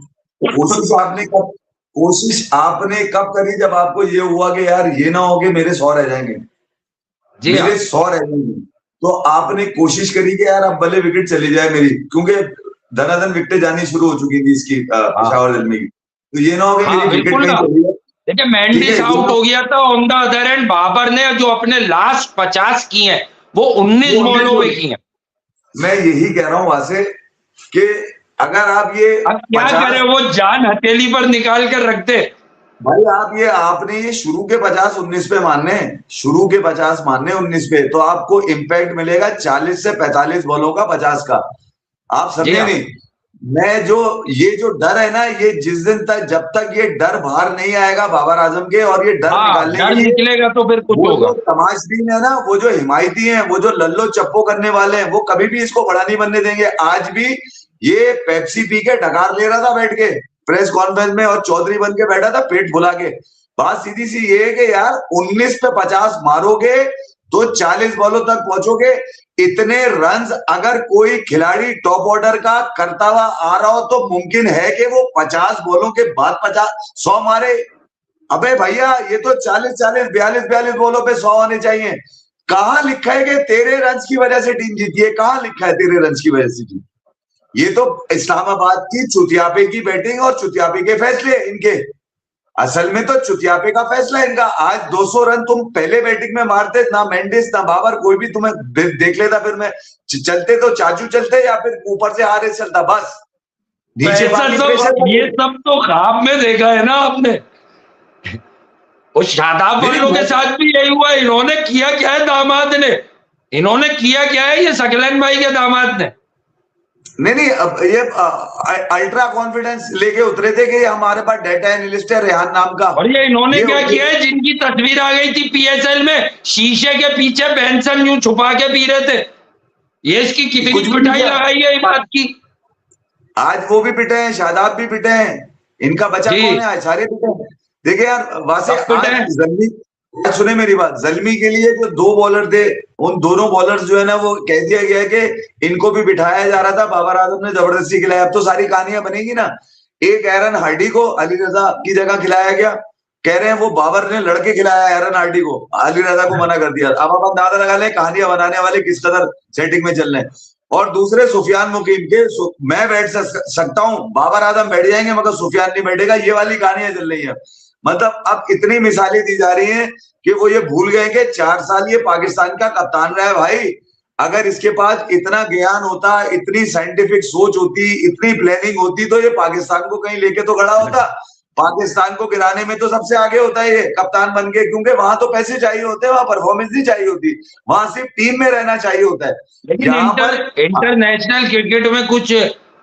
कोशिश आपने कब करी? जब आपको ये हुआ कि यार ये ना हो कि मेरे 100 रह जाएंगे, मेरे 100 रह जाएंगे, तो आपने कोशिश करी कि यार अब भले विकेट चली जाए मेरी, क्योंकि धनाधन विकेटें जानी शुरू हो चुकी थी इसकी पिशावर ज़ल्मी की, तो ये ना हो कि मेरी विकेट नहीं चली जाए। देखिए मेंडिस आउट हो गया था, on the other end Babar ने जो अपने लास्ट 50 किए हैं वो 19 बॉलों में किए हैं। मैं यही कह रहा हूं वासे कि अगर आप ये अब क्या करें, वो जान हथेली पर निकाल कर रखते भाई, आपने ये शुरू के 50 19 पे मानने, शुरू के 50 मानने 19 पे, तो आपको इम्पैक्ट मिलेगा 40 से 45 बॉलों का 50 का। आप समझे नहीं, मैं ये जो डर है ना, ये जिस दिन तक, जब तक ये डर बाहर नहीं आएगा बाबर आजम के, और ये डर निकालने डर के लिए निकलेगा तो फिर कुछ वो होगा। जो तमाशबीन है ना, वो जो हिमायती हैं, वो जो लल्लो चप्पो करने वाले हैं, वो कभी भी इसको बड़ा नहीं बनने देंगे। आज भी ये पेप्सी पी के डकार ले रहा था बैठ के प्रेस कॉन्फ्रेंस में, और चौधरी बन के बैठा था पेट फुला के। बात सीधी सी ये है कि यार 19 पे 50 मारोगे तो 40 बॉलों तक पहुंचोगे। इतने रन्स अगर कोई खिलाड़ी टॉप ऑर्डर का करता हुआ आ रहा हो तो मुमकिन है कि वो 50 बॉलों के बाद 100 मारे। अबे भैया, ये तो 40-40, 42-42 बॉलों पे 100 आने चाहिए। कहां लिखा है कि तेरे रन्स की वजह से टीम जीती है? कहां लिखा है तेरे रन्स की वजह से जीती? ये तो इस्लामाबाद की चुतियापे की बैटिंग और चुतियापे के फैसले इनके। असल में तो चुतियापे का फैसला है इनका। आज 200 रन तुम पहले बैटिंग में मारते, ना मेंडिस ना बाबर, कोई भी तुम्हें देख लेता, फिर मैं चलते तो चाचू चलते या फिर ऊपर से हारिस चलता, बस नीचे ये सब तो ख्वाब में देखा है ना आपने। उस शादाब वालों के साथ भी यही हुआ। इन्होंने किया क्या है दामाद ने, इन्होंने किया क्या है ये सकलैन भाई के दामाद ने? नहीं, अब ये अल्ट्रा कॉन्फिडेंस लेके उतरे थे कि हमारे पास डेटा एनालिस्ट है रेहान नाम का। और ये इन्होंने क्या किया है, जिनकी तस्वीर आ गई थी पीएसएल में, शीशे के पीछे बेंसन यूं छुपा के पी रहे थे, ये इसकी कितनी पिटाई लगाई है बात की। आज वो भी पिटे हैं, शादाब भी पिटे हैं, इनका बचा कौन है? आज सारे पिटे हैं। देखिए यार, वासे सुने मेरी बात, जल्मी के लिए जो 2 बॉलर थे, उन दोनों बॉलर्स जो है ना, वो कह दिया गया कि इनको भी बिठाया जा रहा था, बाबर आजम ने जबरदस्ती खिलाया। अब तो सारी कहानियां बनेगी ना। एक एरन हार्डी को अली रजा की जगह खिलाया गया, कह रहे हैं वो बाबर ने लड़के खिलाया एरन हार्डी को, अली रजा को मना कर दिया। अब आप अंदाजा लगा लें कहानियां बनाने वाले किस कदर सेटिंग में चल रहे हैं। और दूसरे सुफियान मुकीम के, मैं बैठ सकता हूं, बाबर आजम बैठ जाएंगे मगर सुफियान नहीं बैठेगा, ये वाली कहानियां चल रही है। मतलब अब इतनी मिसालें दी जा रही हैं कि वो ये भूल गए कि 4 साल ये पाकिस्तान का कप्तान रहा है। भाई, अगर इसके पास इतना ज्ञान होता, इतनी साइंटिफिक सोच होती, इतनी प्लानिंग होती, तो ये पाकिस्तान को कहीं लेके तो खड़ा होता। पाकिस्तान को गिराने में तो सबसे आगे होता है ये कप्तान बन के, क्योंकि वहां तो पैसे चाहिए होते हैं, वहां परफॉर्मेंस नहीं चाहिए होती, वहां सिर्फ टीम में रहना चाहिए होता है। लेकिन इंटरनेशनल क्रिकेट में कुछ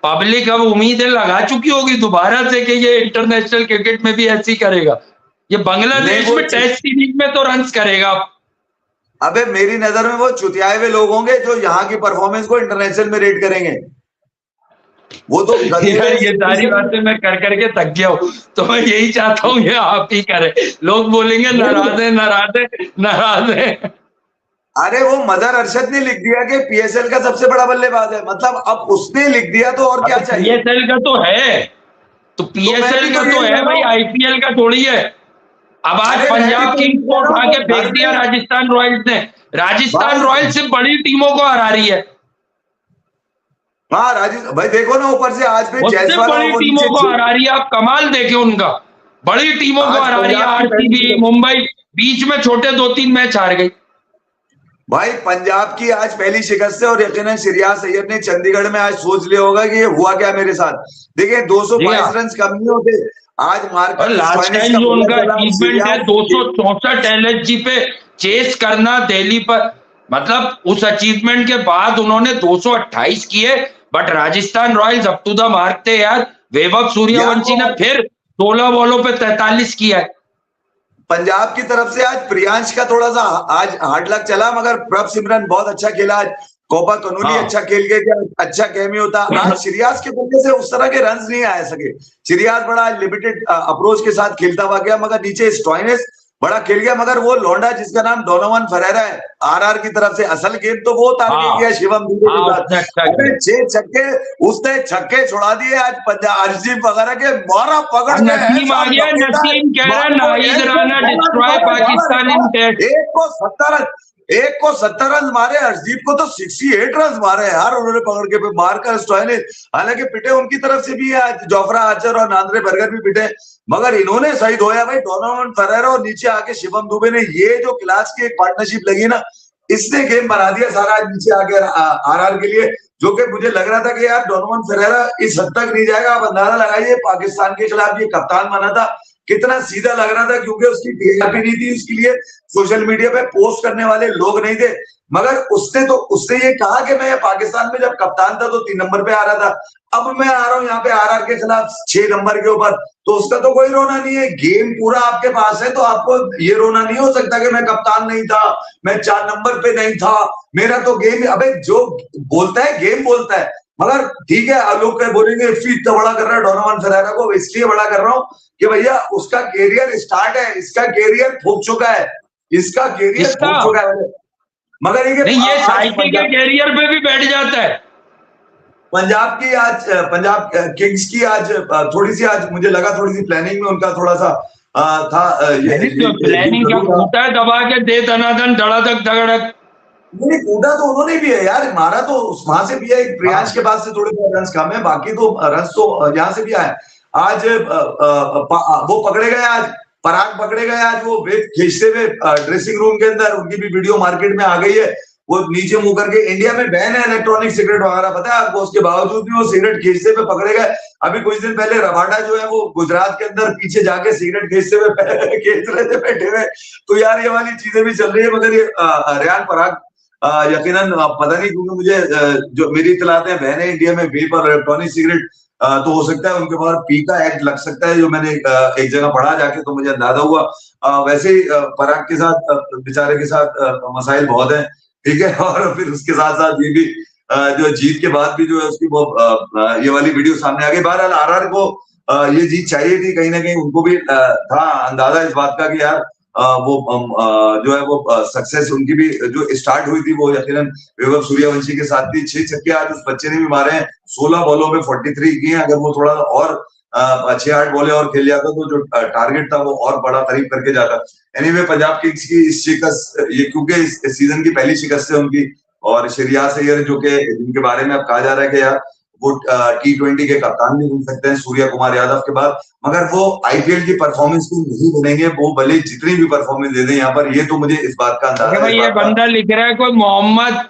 पब्लिक अब उम्मीदें लगा चुकी होगी दोबारा से कि ये इंटरनेशनल क्रिकेट में भी ऐसी करेगा। ये बांग्लादेश में टेस्ट सीरीज में तो रन्स करेगा। अबे मेरी नजर में वो चुतियाए हुए लोग होंगे जो यहाँ की परफॉर्मेंस को इंटरनेशनल में रेट करेंगे। वो तो ये सारी बातें मैं कर करके थक गया हूँ, तो मैं यही चाहता हूँ ये आप ही करें। लोग बोलेंगे नाराज है, नाराज है, नाराज है। अरे वो मदर अरशद ने लिख दिया कि पीएसएल का सबसे बड़ा बल्लेबाज है, मतलब अब उसने लिख दिया तो और क्या चाहिए? पीएसएल का तो है, तो पीएसएल का तो है भाई, आईपीएल का थोड़ी है। अब आज पंजाब किंग्स को उठा के फेंक दिया राजस्थान रॉयल्स ने। राजस्थान रॉयल्स सिर्फ बड़ी टीमों को हरा रही है। हाँ राजस्थान भाई, देखो ना ऊपर से आज भी जायसवाल बड़ी टीमों को हरा रही है। आप कमाल देखे उनका, बड़ी टीमों को हरा रही है। आरसीबी, मुंबई, बीच में छोटे 2-3 मैच हार गई। भाई पंजाब की आज पहली शिकस्त है, और यकीनन शिरियाज सैयद ने चंडीगढ़ में आज सोच लिया होगा कि ये हुआ क्या मेरे साथ। देखिए 222 रन कम नहीं होते आज मार्कर। लास्ट टाइम जो उनका अचीवमेंट है 264 एलएसजी पे चेस करना दिल्ली पर, मतलब उस अचीवमेंट के बाद उन्होंने 228 किए। But Rajasthan Royals up to the mark थे यार। वैभव सूर्यवंशी ने फिर 16 बॉलों पे 43 किया है। पंजाब की तरफ से आज प्रियांश का थोड़ा सा आज हार्ड लक चला, मगर प्रभ सिमरन बहुत अच्छा खेला आज। कोपा कनूली अच्छा खेल के अच्छा कैमी होता। आज श्रीयास के बल्ले से उस तरह के रन नहीं आ सके। श्रीयास बड़ा लिमिटेड अप्रोच के साथ खेलता हुआ गया, मगर नीचे स्टॉइनिस बड़ा खेल गया। मगर वो लौंडा जिसका नाम डोनोवन फरेरा है आरआर की तरफ से, असल गेम तो वो तार के गया शिवम दुबे के साथ। 6 छक्के उसने छक्के छोड़ा दिए आज पंजाब अर्शदीप वगैरह के, मारा पकड़ नसीम आ गया। नसीम कह रहा नाहिद राना डिस्ट्रॉय पाकिस्तान इन टेस्ट। 170 रन मारे, अर्शदीप को तो 68 रन मारे यार उन्होंने पकड़ के मारकर स्टॉइनिस। हालांकि पिटे उनकी तरफ से भी है, जोफ्रा आर्चर और नांद्रे बर्गर भी पिटे, मगर इन्होंने सही धोया भाई। डोनोवन फरेरा और नीचे आके शिवम दुबे ने ये जो क्लास की एक पार्टनरशिप लगी ना, इसने गेम बना दिया सारा नीचे आके आरआर के लिए। जो कि मुझे लग रहा था कि यार डोनोवन फरेरा इस हद तक नहीं जाएगा। आप अंदाजा लगाइए पाकिस्तान के खिलाफ ये कप्तान बना था, कितना सीधा लग रहा था, क्योंकि उसकी टीआरपी नहीं थी, उसके लिए सोशल मीडिया पे पोस्ट करने वाले लोग नहीं थे। मगर उसने ये कहा कि मैं पाकिस्तान में जब कप्तान था तो 3 नंबर पे आ रहा था, अब मैं आ रहा हूं यहाँ पे आरआर के खिलाफ 6 नंबर के ऊपर, तो उसका तो कोई रोना नहीं है। गेम पूरा आपके पास है, तो आपको ये रोना नहीं हो सकता कि मैं कप्तान नहीं था, मैं 4 नंबर पे नहीं था, मेरा तो गेम। अबे जो बोलता है गेम बोलता है। मगर ठीक है, लोग बोलेंगे इतना बड़ा कर रहा है डोनोवन फेरेरा को, इसलिए बड़ा कर रहा हूं कि भैया उसका कैरियर स्टार्ट है, इसका कैरियर फूक चुका है, इसका कैरियर फूक चुका है। मगर ये साइकी के कैरियर पे भी बैठ जाता है। पंजाब किंग्स की आज थोड़ी सी, आज मुझे लगा थोड़ी सी प्लानिंग में उनका थोड़ा सा था प्लानिंग क्या, कूटा है दबा के दे दनादन धड़ाधक धड़क। नहीं, कूटा तो उन्होंने भी है यार, मारा तो वहां से भी है, एक प्रियांश के पास से थोड़े बहुत रन कम है, बाकी तो रन तो यहाँ से भी आए। आज वो पकड़े गए, आज पराग पकड़े गए, आज वो वेट खींचते हुए ड्रेसिंग रूम के अंदर, उनकी भी वीडियो मार्केट में आ गई है। वो नीचे मुंह करके, इंडिया में बैन है इलेक्ट्रॉनिक सिगरेट वगैरह, पता है आपको, उसके बावजूद भी वो सिगरेट खींचते हुए पकड़े गए। अभी कुछ दिन पहले रबाडा जो है वो गुजरात के अंदर पीछे जाके सिगरेट खींचते हुए खींच रहे थे बैठे हुए। तो यार ये वाली चीजें भी चल रही है। मगर ये रेयान पराग यकीनन पता नहीं, क्योंकि मुझे जो मेरी इतलात है बहन है इंडिया में वेप और इलेक्ट्रॉनिक सिगरेट, तो हो सकता है उनके पास पी का एक्ट लग सकता है, जो मैंने एक जगह पढ़ा जाके, तो मुझे अंदाजा हुआ। वैसे ही पराग के साथ, बेचारे के साथ मसाइल बहुत हैं, ठीक है। और फिर उसके साथ साथ ये भी जो जीत के बाद भी जो है उसकी वो ये वाली वीडियो सामने आ गई। बहरहाल आरआर को ये जीत चाहिए थी, कहीं ना कहीं उनको भी था अंदाजा इस बात का कि यार वो जो है वो सक्सेस उनकी भी जो स्टार्ट हुई थी वो यकीनन वैभव सूर्यवंशी के साथ थी। 6 छक्के आज उस बच्चे ने भी मारे हैं, 16 बॉलों पे 43 किए। अगर वो थोड़ा और 6-8 बॉलें और खेल जाता तो जो टारगेट था वो और बड़ा करीब करके जाता। एनीवे, पंजाब किंग्स की इस शिकस्त, ये क्योंकि इस सीजन की पहली शिकस्त है उनकी, और श्रेयस अय्यर जो कि जिनके बारे में अब कहा जा रहा है कि यार वो T20 के कप्तान भी बन सकते हैं सूर्य कुमार यादव के बाद, मगर वो आईपीएल की परफॉर्मेंस को नहीं बनेंगे, वो भले जितनी भी परफॉर्मेंस दे दें यहाँ पर। ये तो मुझे इस बात का अंदाजा है। ये बंदा लिख रहा है कोई मोहम्मद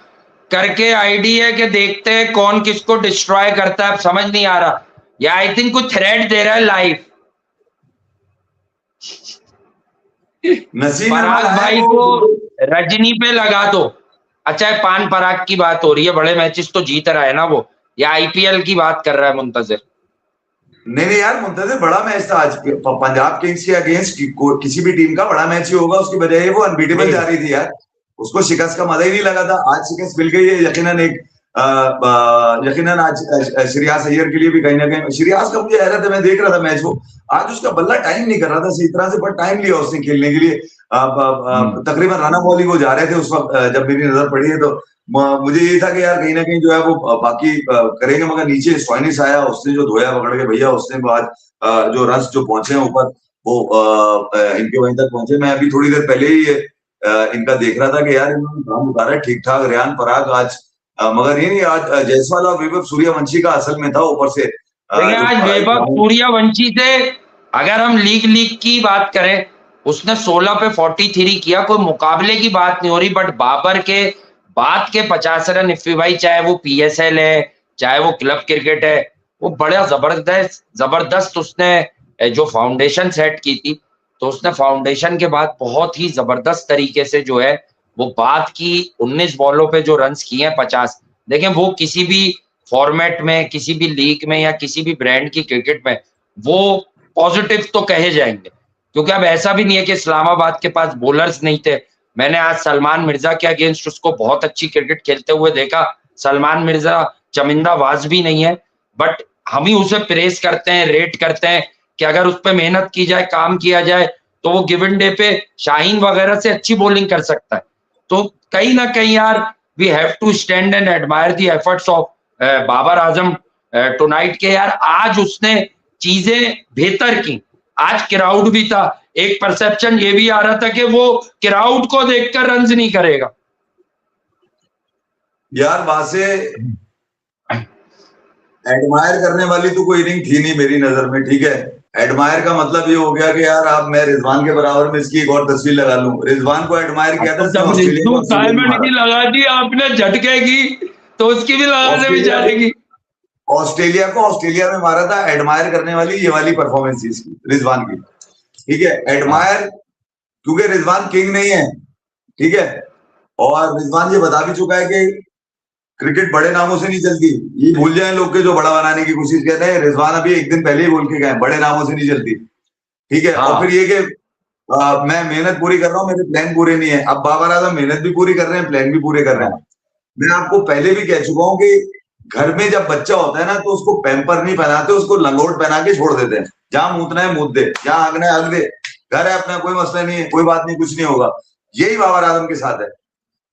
करके आईडी है, कि देखते हैं कौन किसको डिस्ट्रॉय करता है, अब समझ नहीं आ रहा। या आई थिंक कुछ थ्रेड दे रहा है लाइव। पराग भाई को रजनी पे लगा दो। अच्छा, पान पराग की बात हो रही है, बड़े मैचेस तो जीत रहा है ना वो, या आईपीएल की बात कर रहा है मुंतजिर? नहीं यार, मुंतजिर बड़ा मैच था आज पंजाब किंग्स के अगेंस्ट, किसी भी टीम का बड़ा मैच ही होगा, उसकी बजाय वो अनबीटेबल जा रही थी यार, उसको शिकस्त का मजा ही नहीं लगा था। आज शिकस्त मिल गई है यकीनन। यकीनन आज श्रेयस अय्यर के लिए भी कहीं ना कहीं, श्रेयस का मुझे हैरत है, मैं देख रहा था मैच वो, आज उसका बल्ला टाइम नहीं कर रहा था सही तरह से, बट टाइम लिया उसने खेलने के लिए। तकरीबन रन बॉल ही वो जा रहे थे उस वक्त जब मेरी नजर पड़ी है, तो मुझे ये था कि यार कहीं ना कहीं जो है वो बाकी करेंगे। मगर नीचे स्टॉइनिस आया, उसने जो धोया पकड़ के भैया, उसने आज जो रन्स जो पहुंचे हैं ऊपर वो इनके वहीं तक पहुंचे। मैं अभी थोड़ी देर पहले ही इनका देख रहा था कि यार इन्होंने काम उतारा ठीक ठाक, रेयान पराग आज, मगर ये नहीं, आज जायसवाल और वैभव सूर्यवंशी का असल में था ऊपर से। आज वैभव सूर्यवंशी से अगर हम लीग की बात करें, उसने 16 पे 43 किया, कोई मुकाबले की बात नहीं हो रही, बट बाबर के बाद के 50 रन इफ्फी भाई, चाहे वो पीएसएल है चाहे वो क्लब क्रिकेट है, वो बड़ा जबरदस्त उसने जो फाउंडेशन सेट की थी, तो उसने फाउंडेशन के बाद बहुत ही जबरदस्त तरीके से जो है वो बात की 19 बॉलों पे जो रन्स किए हैं 50। देखें, वो किसी भी फॉर्मेट में, किसी भी लीग में या किसी भी ब्रांड की क्रिकेट में वो पॉजिटिव तो कहे जाएंगे, क्योंकि अब ऐसा भी नहीं है कि इस्लामाबाद के पास बॉलर्स नहीं थे। मैंने आज सलमान मिर्जा के अगेंस्ट उसको बहुत अच्छी क्रिकेट खेलते हुए देखा। सलमान मिर्जा चमिंदाबाज भी नहीं है, बट हम ही उसे प्रेस करते हैं, रेट करते हैं कि अगर उस पर मेहनत की जाए, काम किया जाए, तो वो गिवन डे पे शाहीन वगैरह से अच्छी बॉलिंग कर सकता है। तो कहीं ना कहीं यार we have to stand and admire the efforts of Babar Azam tonight के। यार आज उसने चीजें बेहतर की, आज क्राउड भी था, एक परसेप्शन ये भी आ रहा था कि वो क्राउड को देखकर रन्स नहीं करेगा। यार वहां से एडमायर करने वाली तो कोई इनिंग थी नहीं मेरी नजर में, ठीक है। एडमायर का मतलब ये हो गया कि यार आप, मैं रिजवान के बराबर में इसकी एक और तस्वीर लगा लूं। रिजवान को एडमायर किया था, साइमन की लगा दी आपने झटके की, तो उसकी भी लगा दे बेचारे की। ऑस्ट्रेलिया को ऑस्ट्रेलिया में मारा था, एडमायर करने वाली ये वाली परफॉर्मेंस थी इसकी, रिजवान की। ठीक है, एडमायर, क्योंकि रिजवान किंग नहीं है, ठीक है, और रिजवान ये बता भी चुका है कि क्रिकेट बड़े नामों से नहीं चलती। ये भूल जाए लोग के जो बड़ा बनाने की कोशिश कर रहे हैं, रिजवान अभी एक दिन पहले ही बोल के गए बड़े नामों से नहीं चलती, ठीक है। और फिर ये कि मैं मेहनत पूरी कर रहा हूँ, मेरे प्लान पूरे नहीं है। अब बाबर आजम मेहनत भी पूरी कर रहे हैं, प्लान भी पूरे कर रहे हैं। मैं आपको पहले भी कह चुका हूँ कि घर में जब बच्चा होता है ना, तो उसको पैम्पर नहीं पहनाते, उसको लंगोट पहना के छोड़ देते हैं। जहां मूतना है मूत दे, जहां आगना है आग दे, घर है अपना, कोई मसला नहीं है, कोई बात नहीं, कुछ नहीं होगा। यही बाबर आजम के साथ है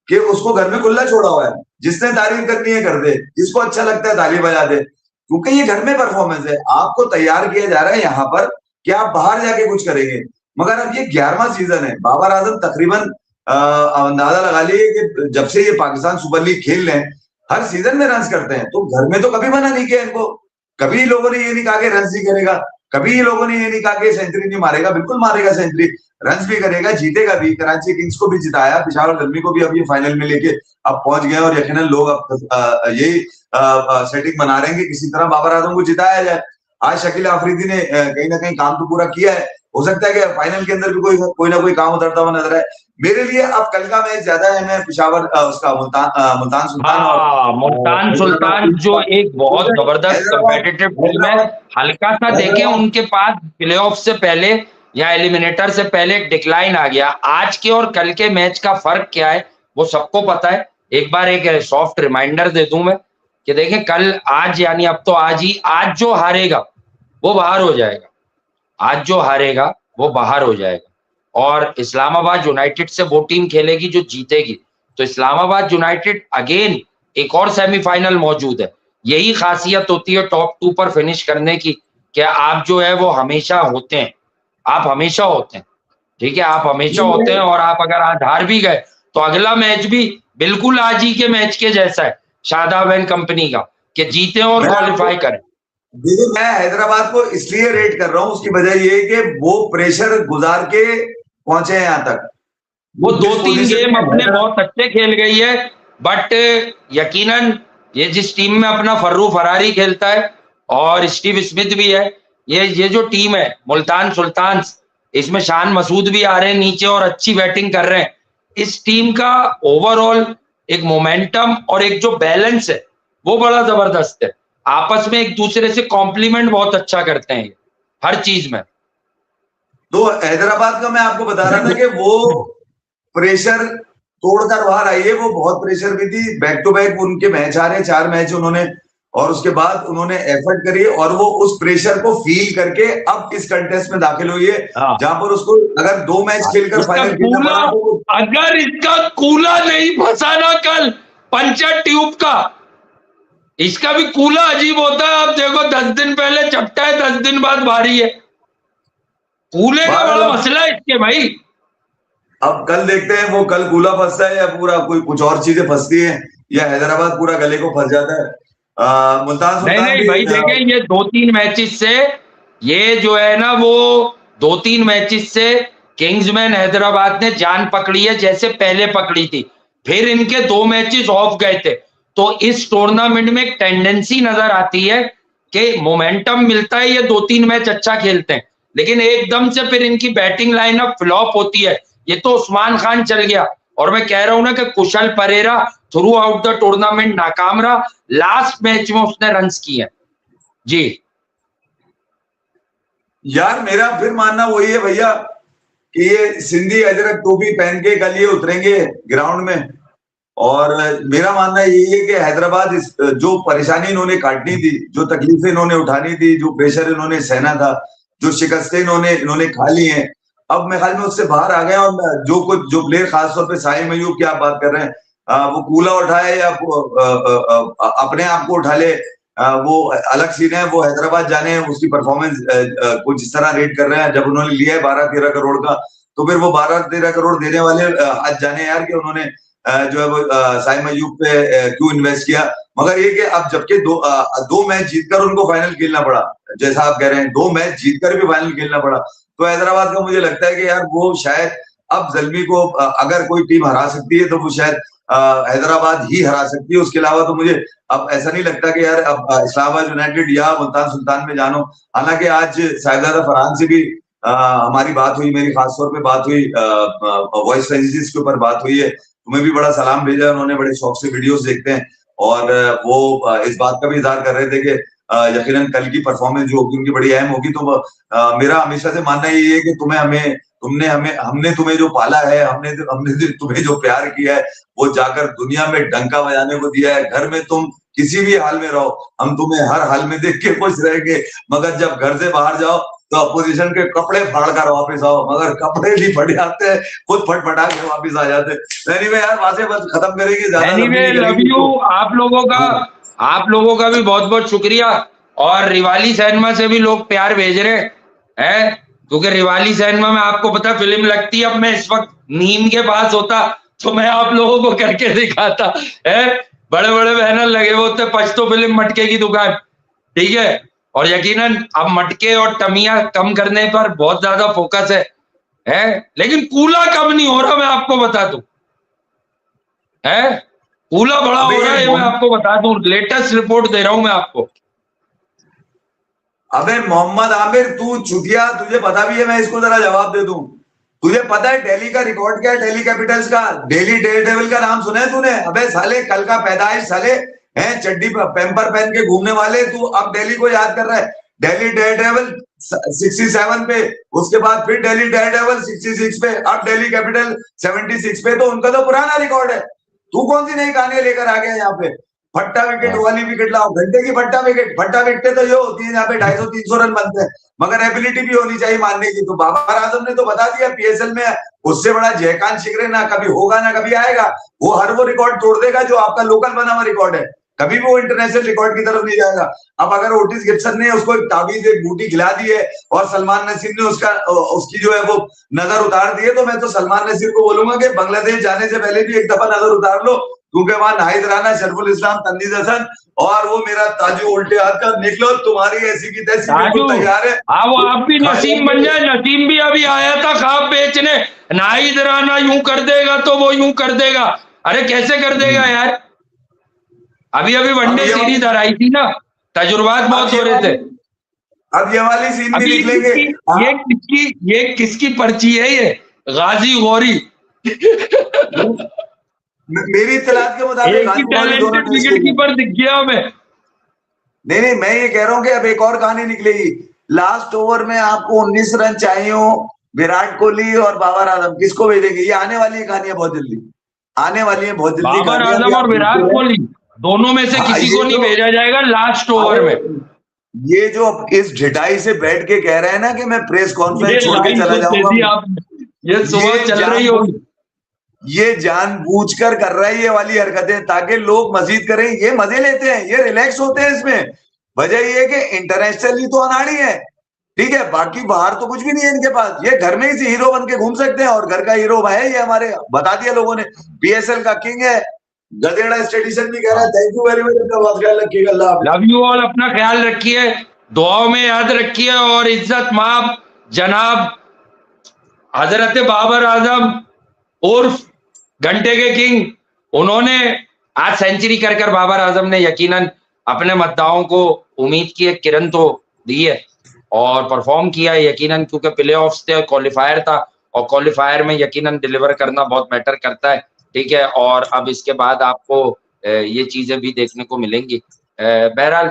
कि उसको घर में खुला छोड़ा हुआ है, जिसने तारीफ करनी है कर दे, जिसको अच्छा लगता है ताली बजा दे, क्योंकि ये घर में परफॉर्मेंस है। आपको तैयार किया जा रहा है यहाँ पर कि आप बाहर जाके कुछ करेंगे, मगर अब ये 11वां सीजन है। बाबर आजम तकरीबन अंदाजा लगा लीजिए कि जब से ये पाकिस्तान सुपर लीग खेल रहे हैं, हर सीजन में रन करते हैं। तो घर में तो कभी मना नहीं किया इनको, कभी लोगों ने ये नहीं कहा कि रन नहीं करेगा, कभी लोगों ने ये नहीं कहा कि सेंचुरी नहीं मारेगा, बिल्कुल मारेगा सेंचुरी, रन भी करेगा, जीतेगा भी। कराची किंग्स को भी जिताया, पिशावर जल्मी को भी अब ये फाइनल में लेके अब पहुंच गए, और यकीनन लोग अब यही सेटिंग बना रहे हैं कि किसी तरह बाबर आजम को जिताया जाए। आज शकील आफरीदी ने कहीं ना कहीं काम तो पूरा किया है, हो सकता है कि फाइनल के अंदर भी कोई ना कोई काम उतरता हुआ नजर आए। मेरे लिए अब कल का मैच ज्यादा है, मैं पिशावर उसका मुल्तान सुल्तान और मुल्तान सुल्तान जो एक बहुत जबरदस्त कॉम्पिटिटिव टीम है। हल्का सा देखें, उनके पास प्लेऑफ से पहले या एलिमिनेटर से पहले एक डिक्लाइन आ गया। आज के और कल के मैच का फर्क क्या है वो सबको पता है। एक बार एक सॉफ्ट रिमाइंडर दे दूं मैं कि देखें, कल आज यानी अब तो आज जो हारेगा वो बाहर हो जाएगा, आज जो हारेगा वो बाहर हो जाएगा, और इस्लामाबाद यूनाइटेड से वो टीम खेलेगी जो जीतेगी। तो इस्लामाबाद यूनाइटेड अगेन एक और सेमीफाइनल मौजूद है। यही खासियत होती है टॉप 2 पर फिनिश करने की, कि आप जो है वो हमेशा होते हैं, आप हमेशा होते हैं, ठीक है, आप हमेशा होते हैं। और आप अगर आज हार भी गए तो अगला मैच भी बिल्कुल आज ही के मैच के जैसा है, शादाब एंड कंपनी का, कि जीते और क्वालिफाई करें। देखिए, मैं हैदराबाद को इसलिए रेट कर रहा हूं, उसकी वजह ये है कि वो प्रेशर गुजार के पहुंचे हैं यहाँ तक। वो 2-3 गेम अपने बहुत अच्छे खेल गई है, बट यकीनन ये जिस टीम में अपना फर्रू फरारी खेलता है और स्टीव स्मिथ भी है, ये जो टीम है मुल्तान सुल्तान, इसमें शान मसूद भी आ रहे हैं नीचे और अच्छी बैटिंग कर रहे हैं। इस टीम का ओवरऑल एक मोमेंटम और एक जो बैलेंस है वो बड़ा जबरदस्त है। आपस में एक दूसरे से कॉम्प्लीमेंट बहुत अच्छा करते हैं हर चीज में। तो हैदराबाद का मैं आपको बता रहा था कि वो प्रेशर तोड़कर बाहर आई है। वो बहुत प्रेशर भी थी, बैक टू बैक उनके मैच आ रहे, 4 मैच उन्होंने, और उसके बाद उन्होंने एफर्ट करी और वो उस प्रेशर को फील करके अब इस कंटेस्ट में दाखिल हुई है, जहां पर उसको अगर 2 मैच खेलकर फाइनल खेलना पड़ा तो अगर इसका कूला नहीं फंसाना कल पंचर ट्यूब का, इसका भी कूला अजीब होता है। आप देखो 10 दिन पहले चपटा है, 10 दिन बाद भारी है, कूले का बड़ा मसला है इसके भाई। अब कल देखते हैं वो कल कूला फंसता है या पूरा कोई कुछ और चीजें फंसती हैं, या हैदराबाद पूरा गले को फंस जाता है। मुल्तान नहीं भाई, देखें ये 2-3 मैचेस से, ये जो है ना वो 2-3 मैचेस से किंग्समैन हैदराबाद ने जान पकड़ी है, जैसे पहले पकड़ी थी। फिर इनके 2 मैचेस ऑफ गए थे, तो इस टूर्नामेंट में एक टेंडेंसी नजर आती है कि मोमेंटम मिलता है, ये 2-3 मैच अच्छा खेलते हैं, लेकिन एकदम से फिर इनकी बैटिंग लाइनअप फ्लॉप होती है। ये तो उस्मान खान चल गया, और मैं कह रहा हूं ना कि Kusal Perera throughout the tournament नाकाम रहा, लास्ट मैच में उसने रन्स किए जी। यार मेरा फिर मानना वही है भैया कि ये सिंधी अजरक टोपी पहन के कल ये उतरेंगे ग्राउंड में, और मेरा मानना यही है कि हैदराबाद जो परेशानी इन्होंने काटनी थी, जो तकलीफें इन्होंने उठानी थी, जो प्रेशर इन्होंने सहना था, जो शिकस्तें इन्होंने खा ली हैं, अब मैं ख्याल में उससे बाहर आ गए। और जो प्लेयर खासतौर पे साहिल मयूब की आप बात कर रहे हैं, वो कूला उठाए या अपने आप को उठा ले, वो अलग सीन है। वो हैदराबाद जाने उसकी परफॉर्मेंस को जिस तरह रेट कर रहे हैं, जब उन्होंने लिया है 12-13 करोड़ का, तो फिर वो 12-13 करोड़ देने वाले आज जाने यार कि उन्होंने जो है वो साहिल मयूब पे क्यों इन्वेस्ट किया। मगर ये कि अब जबकि 2 मैच जीतकर उनको फाइनल खेलना पड़ा, जैसा आप कह रहे हैं 2 मैच जीतकर भी फाइनल खेलना पड़ा, तो हैदराबाद का मुझे लगता है कि यार वो शायद अब जल्मी को अगर कोई टीम हरा सकती है तो वो शायद हैदराबाद ही हरा सकती है। उसके अलावा तो मुझे अब ऐसा नहीं लगता कि यार अब इस्लामाबाद यूनाइटेड या मुल्तान सुल्तान में जानो। हालांकि आज साहिबजादा फरहान से भी हमारी बात हुई, मेरी खासतौर पे बात हुई, वॉइस फ्रेंचाइजीज के ऊपर बात हुई है। तुम्हें भी बड़ा सलाम भेजा है उन्होंने, बड़े शौक से वीडियोस देखते हैं और वो इस बात का भी इजहार कर रहे थे कि यकीनन कल की परफॉर्मेंस जो होगी उनकी बड़ी अहम होगी। तो मेरा हमेशा से मानना यही है कि हमने तुम्हें जो पाला है, हमने तुम्हें जो प्यार किया है, वो जाकर दुनिया में डंका बजाने को दिया है। घर में तुम किसी भी हाल में रहो, हम तुम्हें हर हाल में देख के खुश रहेंगे, मगर जब घर से बाहर जाओ तो अपोजिशन के कपड़े फाड़ कर वापस आओ, मगर कपड़े भी फट जाते हैं, खुद फटफटा के वापस आ जाते हैं। एनीवे यार, बातें बस खत्म करेंगे, ज्यादा एनीवे लव यू। आप लोगों का भी बहुत बहुत शुक्रिया। और रिवाली सिनेमा से भी लोग प्यार भेज रहे हैं, क्योंकि रिवाली सिनेमा में आपको पता फिल्म लगती है। अब मैं इस वक्त नीम के पास होता तो मैं आप लोगों को करके दिखाता है। बड़े बड़े बैनर लगे हुए होते, पछतो फिल्म मटके की दुकान, ठीक है। और यकीनन अब मटके और टमिया कम करने पर बहुत ज्यादा फोकस है, लेकिन कूला कम नहीं हो रहा, मैं आपको बता दूं, है कूला बड़ा हो रहा है, मैं आपको बता दूं, लेटेस्ट रिपोर्ट दे रहा हूं मैं आपको। अबे मोहम्मद आमिर, तू चुतिया, तुझे पता भी है, मैं इसको जरा जवाब दे दूं। तुझे पता है दिल्ली का रिकॉर्ड क्या है? दिल्ली कैपिटल्स का, दिल्ली डेयर डेविल का नाम सुना है तूने? अबे साले, कल का पैदाइश साले हैं, चड्डी पेम्पर पहन के घूमने वाले, तू अब दिल्ली को याद कर रहा है? दिल्ली डेयर डेविल 67 पे, उसके बाद फिर दिल्ली डेयर डेविल 66 पे, अब दिल्ली कैपिटल 76 पे। तो उनका तो पुराना रिकॉर्ड है, तू कौन सी नई कहानी लेकर आ गया यहाँ पे? फट्टा विकेट वाली विकेट लाओ, घंटे की फट्टा विकेट तो ये होती है यहाँ पे 250-300 रन बनते हैं, मगर एबिलिटी भी होनी चाहिए मानने की। तो बाबर आजम ने तो बता दिया, पीएसएल में उससे बड़ा जयकांत शिकरे ना कभी होगा ना कभी आएगा। वो हर वो रिकॉर्ड तोड़ देगा जो आपका लोकल बना हुआ रिकॉर्ड है, कभी भी वो इंटरनेशनल रिकॉर्ड की तरफ नहीं जाएगा। अब अगर ओटिस गिब्सन ने उसको एक ताबीज, एक बूटी खिला दी है और सलमान नसीर ने उसकी जो है वो नजर उतार दी है, तो मैं तो सलमान नसीर को बोलूंगा कि बांग्लादेश जाने से पहले भी एक दफा नजर उतार लो, क्योंकि वहां नाहिद राना, शरफुल इस्लाम, तन्नीज हसन और वो मेरा ताजू उल्टे हाथ का निकलो, तुम्हारी ऐसी की तैसी बिल्कुल तैयार है। वो आप भी नसीम बन जाए। नसीम भी अभी आया था खाब बेचने, नाहिद राना यूं कर देगा तो वो यूं कर देगा। अरे कैसे कर देगा यार? अभी वनडे सीरीज हराई थी ना, तजुर्बात बहुत हो रहे थे। अब ये वाली सीन भी निकलेंगे। ये किसकी पर्ची है? ये गाजी गौरी मेरी इत्तलात के मुताबिक विकेट कीपर दिख गया हमें। नहीं, मैं ये कह रहा हूँ कि अब एक और कहानी निकलेगी। लास्ट ओवर में आपको 19 रन चाहिए हो, विराट कोहली और बाबर आजम, किसको भेजेंगे? ये आने वाली है कहानियां, बहुत जल्दी आने वाली है, बहुत जल्दी। बाबर आजम और विराट कोहली दोनों में से किसी को नहीं भेजा जाएगा लास्ट ओवर में। ये जो इस ढिठाई से बैठ के कह रहे हैं ना कि मैं प्रेस कॉन्फ्रेंस छोड़ के चला जाऊंगा, ये सुबह चल रही होगी, ये जानबूझकर कर रहा है ये वाली हरकतें, ताकि लोग मजीद करें। ये मजे लेते हैं, ये रिलैक्स होते हैं इसमें। वजह ये है कि इंटरनेशनली तो अनाड़ी है, ठीक है, बाकी बाहर तो कुछ भी नहीं है इनके पास। ये घर में ही हीरो बन के घूम सकते हैं, और घर का हीरो है ये, हमारे बता दिया लोगों ने, पीएसएल का किंग है। गधेड़ा स्टेडिशन भी कह रहा है थैंक यू वेरी मच, अपना बहुत ख्याल रखिएगा, लव यू ऑल, अपना ख्याल रखिए, दुआओं में याद रखिए। और इज्जत माब जनाब हजरत बाबर आजम उर्फ घंटे के किंग, उन्होंने आज सेंचुरी कर बाबर आजम ने यकीनन अपने मतदाताओं को उम्मीद की एक किरण तो दी है और परफॉर्म किया है यकीनन, क्योंकि प्लेऑफ्स थे, क्वालिफायर था, और क्वालिफायर में यकीनन डिलीवर करना बहुत मैटर करता है, ठीक है। और अब इसके बाद आपको ये चीजें भी देखने को मिलेंगी। बहरहाल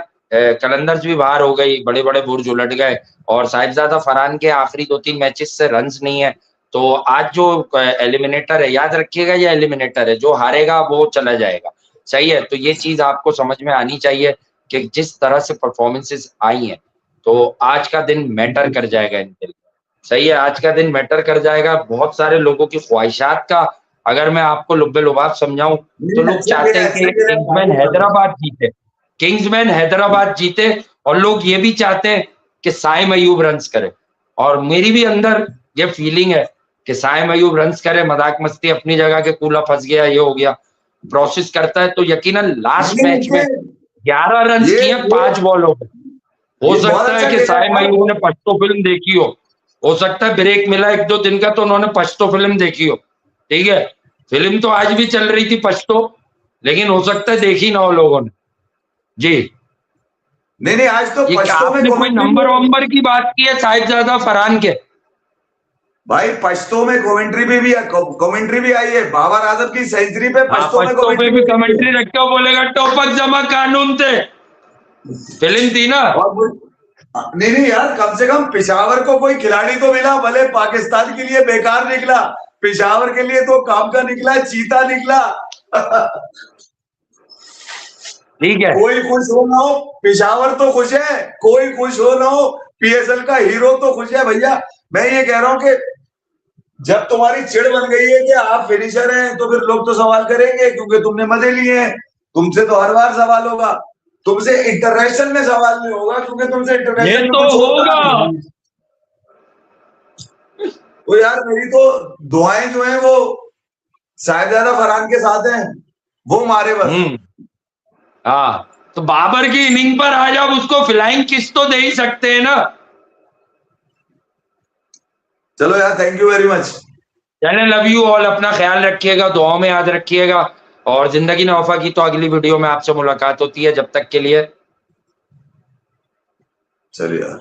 कलंदर्स भी बाहर हो गई, बड़े बड़े बुर्ज उलट गए, और साहिबजादा फरहान के आखिरी 2-3 मैचेस से रन्स नहीं है। तो आज जो एलिमिनेटर है, याद रखिएगा ये एलिमिनेटर है, जो हारेगा वो चला जाएगा, सही है। तो ये चीज आपको समझ में आनी चाहिए कि जिस तरह से परफॉर्मेंसेस आई हैं, तो आज का दिन मैटर कर जाएगा इनके लिए, सही है, आज का दिन मैटर कर जाएगा। बहुत सारे लोगों की ख्वाहिशात का अगर मैं आपको लुब्बे लुबाब समझाऊं तो लोग चाहते हैं कि किंग्समैन हैदराबाद जीते, और लोग ये भी चाहते हैं कि साइम अयूब रन्स करे, और मेरी भी अंदर ये फीलिंग है कि साइम अयूब रन्स करे। मजाक मस्ती अपनी जगह के, कूला फंस गया, ये हो गया, प्रोसेस करता है तो यकीनन लास्ट मैच में 11 रन किए 5 बॉलों पे। हो सकता है कि साइम अयूब ने पश्तो फिल्म देखी हो सकता है ब्रेक मिला 1-2 दिन का तो उन्होंने पश्तो फिल्म देखी हो, ठीक है। फिल्म तो आज भी चल रही थी पश्तो, लेकिन हो सकता है देखी ना हो लोगों ने जी। नहीं, आज तो आपने कोई नंबर की बात की है साहिबजादा फरहान के, भाई पश्तो में कमेंट्री भी आई है, बाबर आजम की सेंचुरी पे पश्तो में पश्तो पे भी कमेंट्री रखते हो, बोलेगा टोपक जमा कानून थे, फिल्म थी ना। नहीं यार, कम से कम पिशावर को कोई खिलाड़ी तो मिला, भले पाकिस्तान के लिए बेकार निकला, पिशावर के लिए तो काम का निकला, चीता निकला। ठीक है, कोई खुश हो ना हो, पिशावर तो खुश है, कोई खुश हो ना हो, पीएसएल का हीरो तो खुश है भैया। मैं ये कह रहा हूं कि जब तुम्हारी चिड़ बन गई है कि आप फिनिशर हैं, तो फिर लोग तो सवाल करेंगे, क्योंकि तुमने मजे लिए हैं। तुमसे तो हर बार सवाल होगा, तुमसे इंटरनेशनल में सवाल नहीं होगा, क्योंकि तुमसे इंटरनेशनल में तो कुछ होगा। तो यार मेरी तो दुआएं जो है वो साहिबजादा फरहान के साथ हैं, वो मारे बस। हाँ, तो बाबर की इनिंग पर आज आप उसको फ्लाइंग किस तो दे ही सकते हैं ना। चलो यार, thank you very much. Channel love you all, अपना ख्याल रखिएगा, दुआओं में याद रखिएगा, और जिंदगी ने वफा की तो अगली वीडियो में आपसे मुलाकात होती है। जब तक के लिए चलिए यार।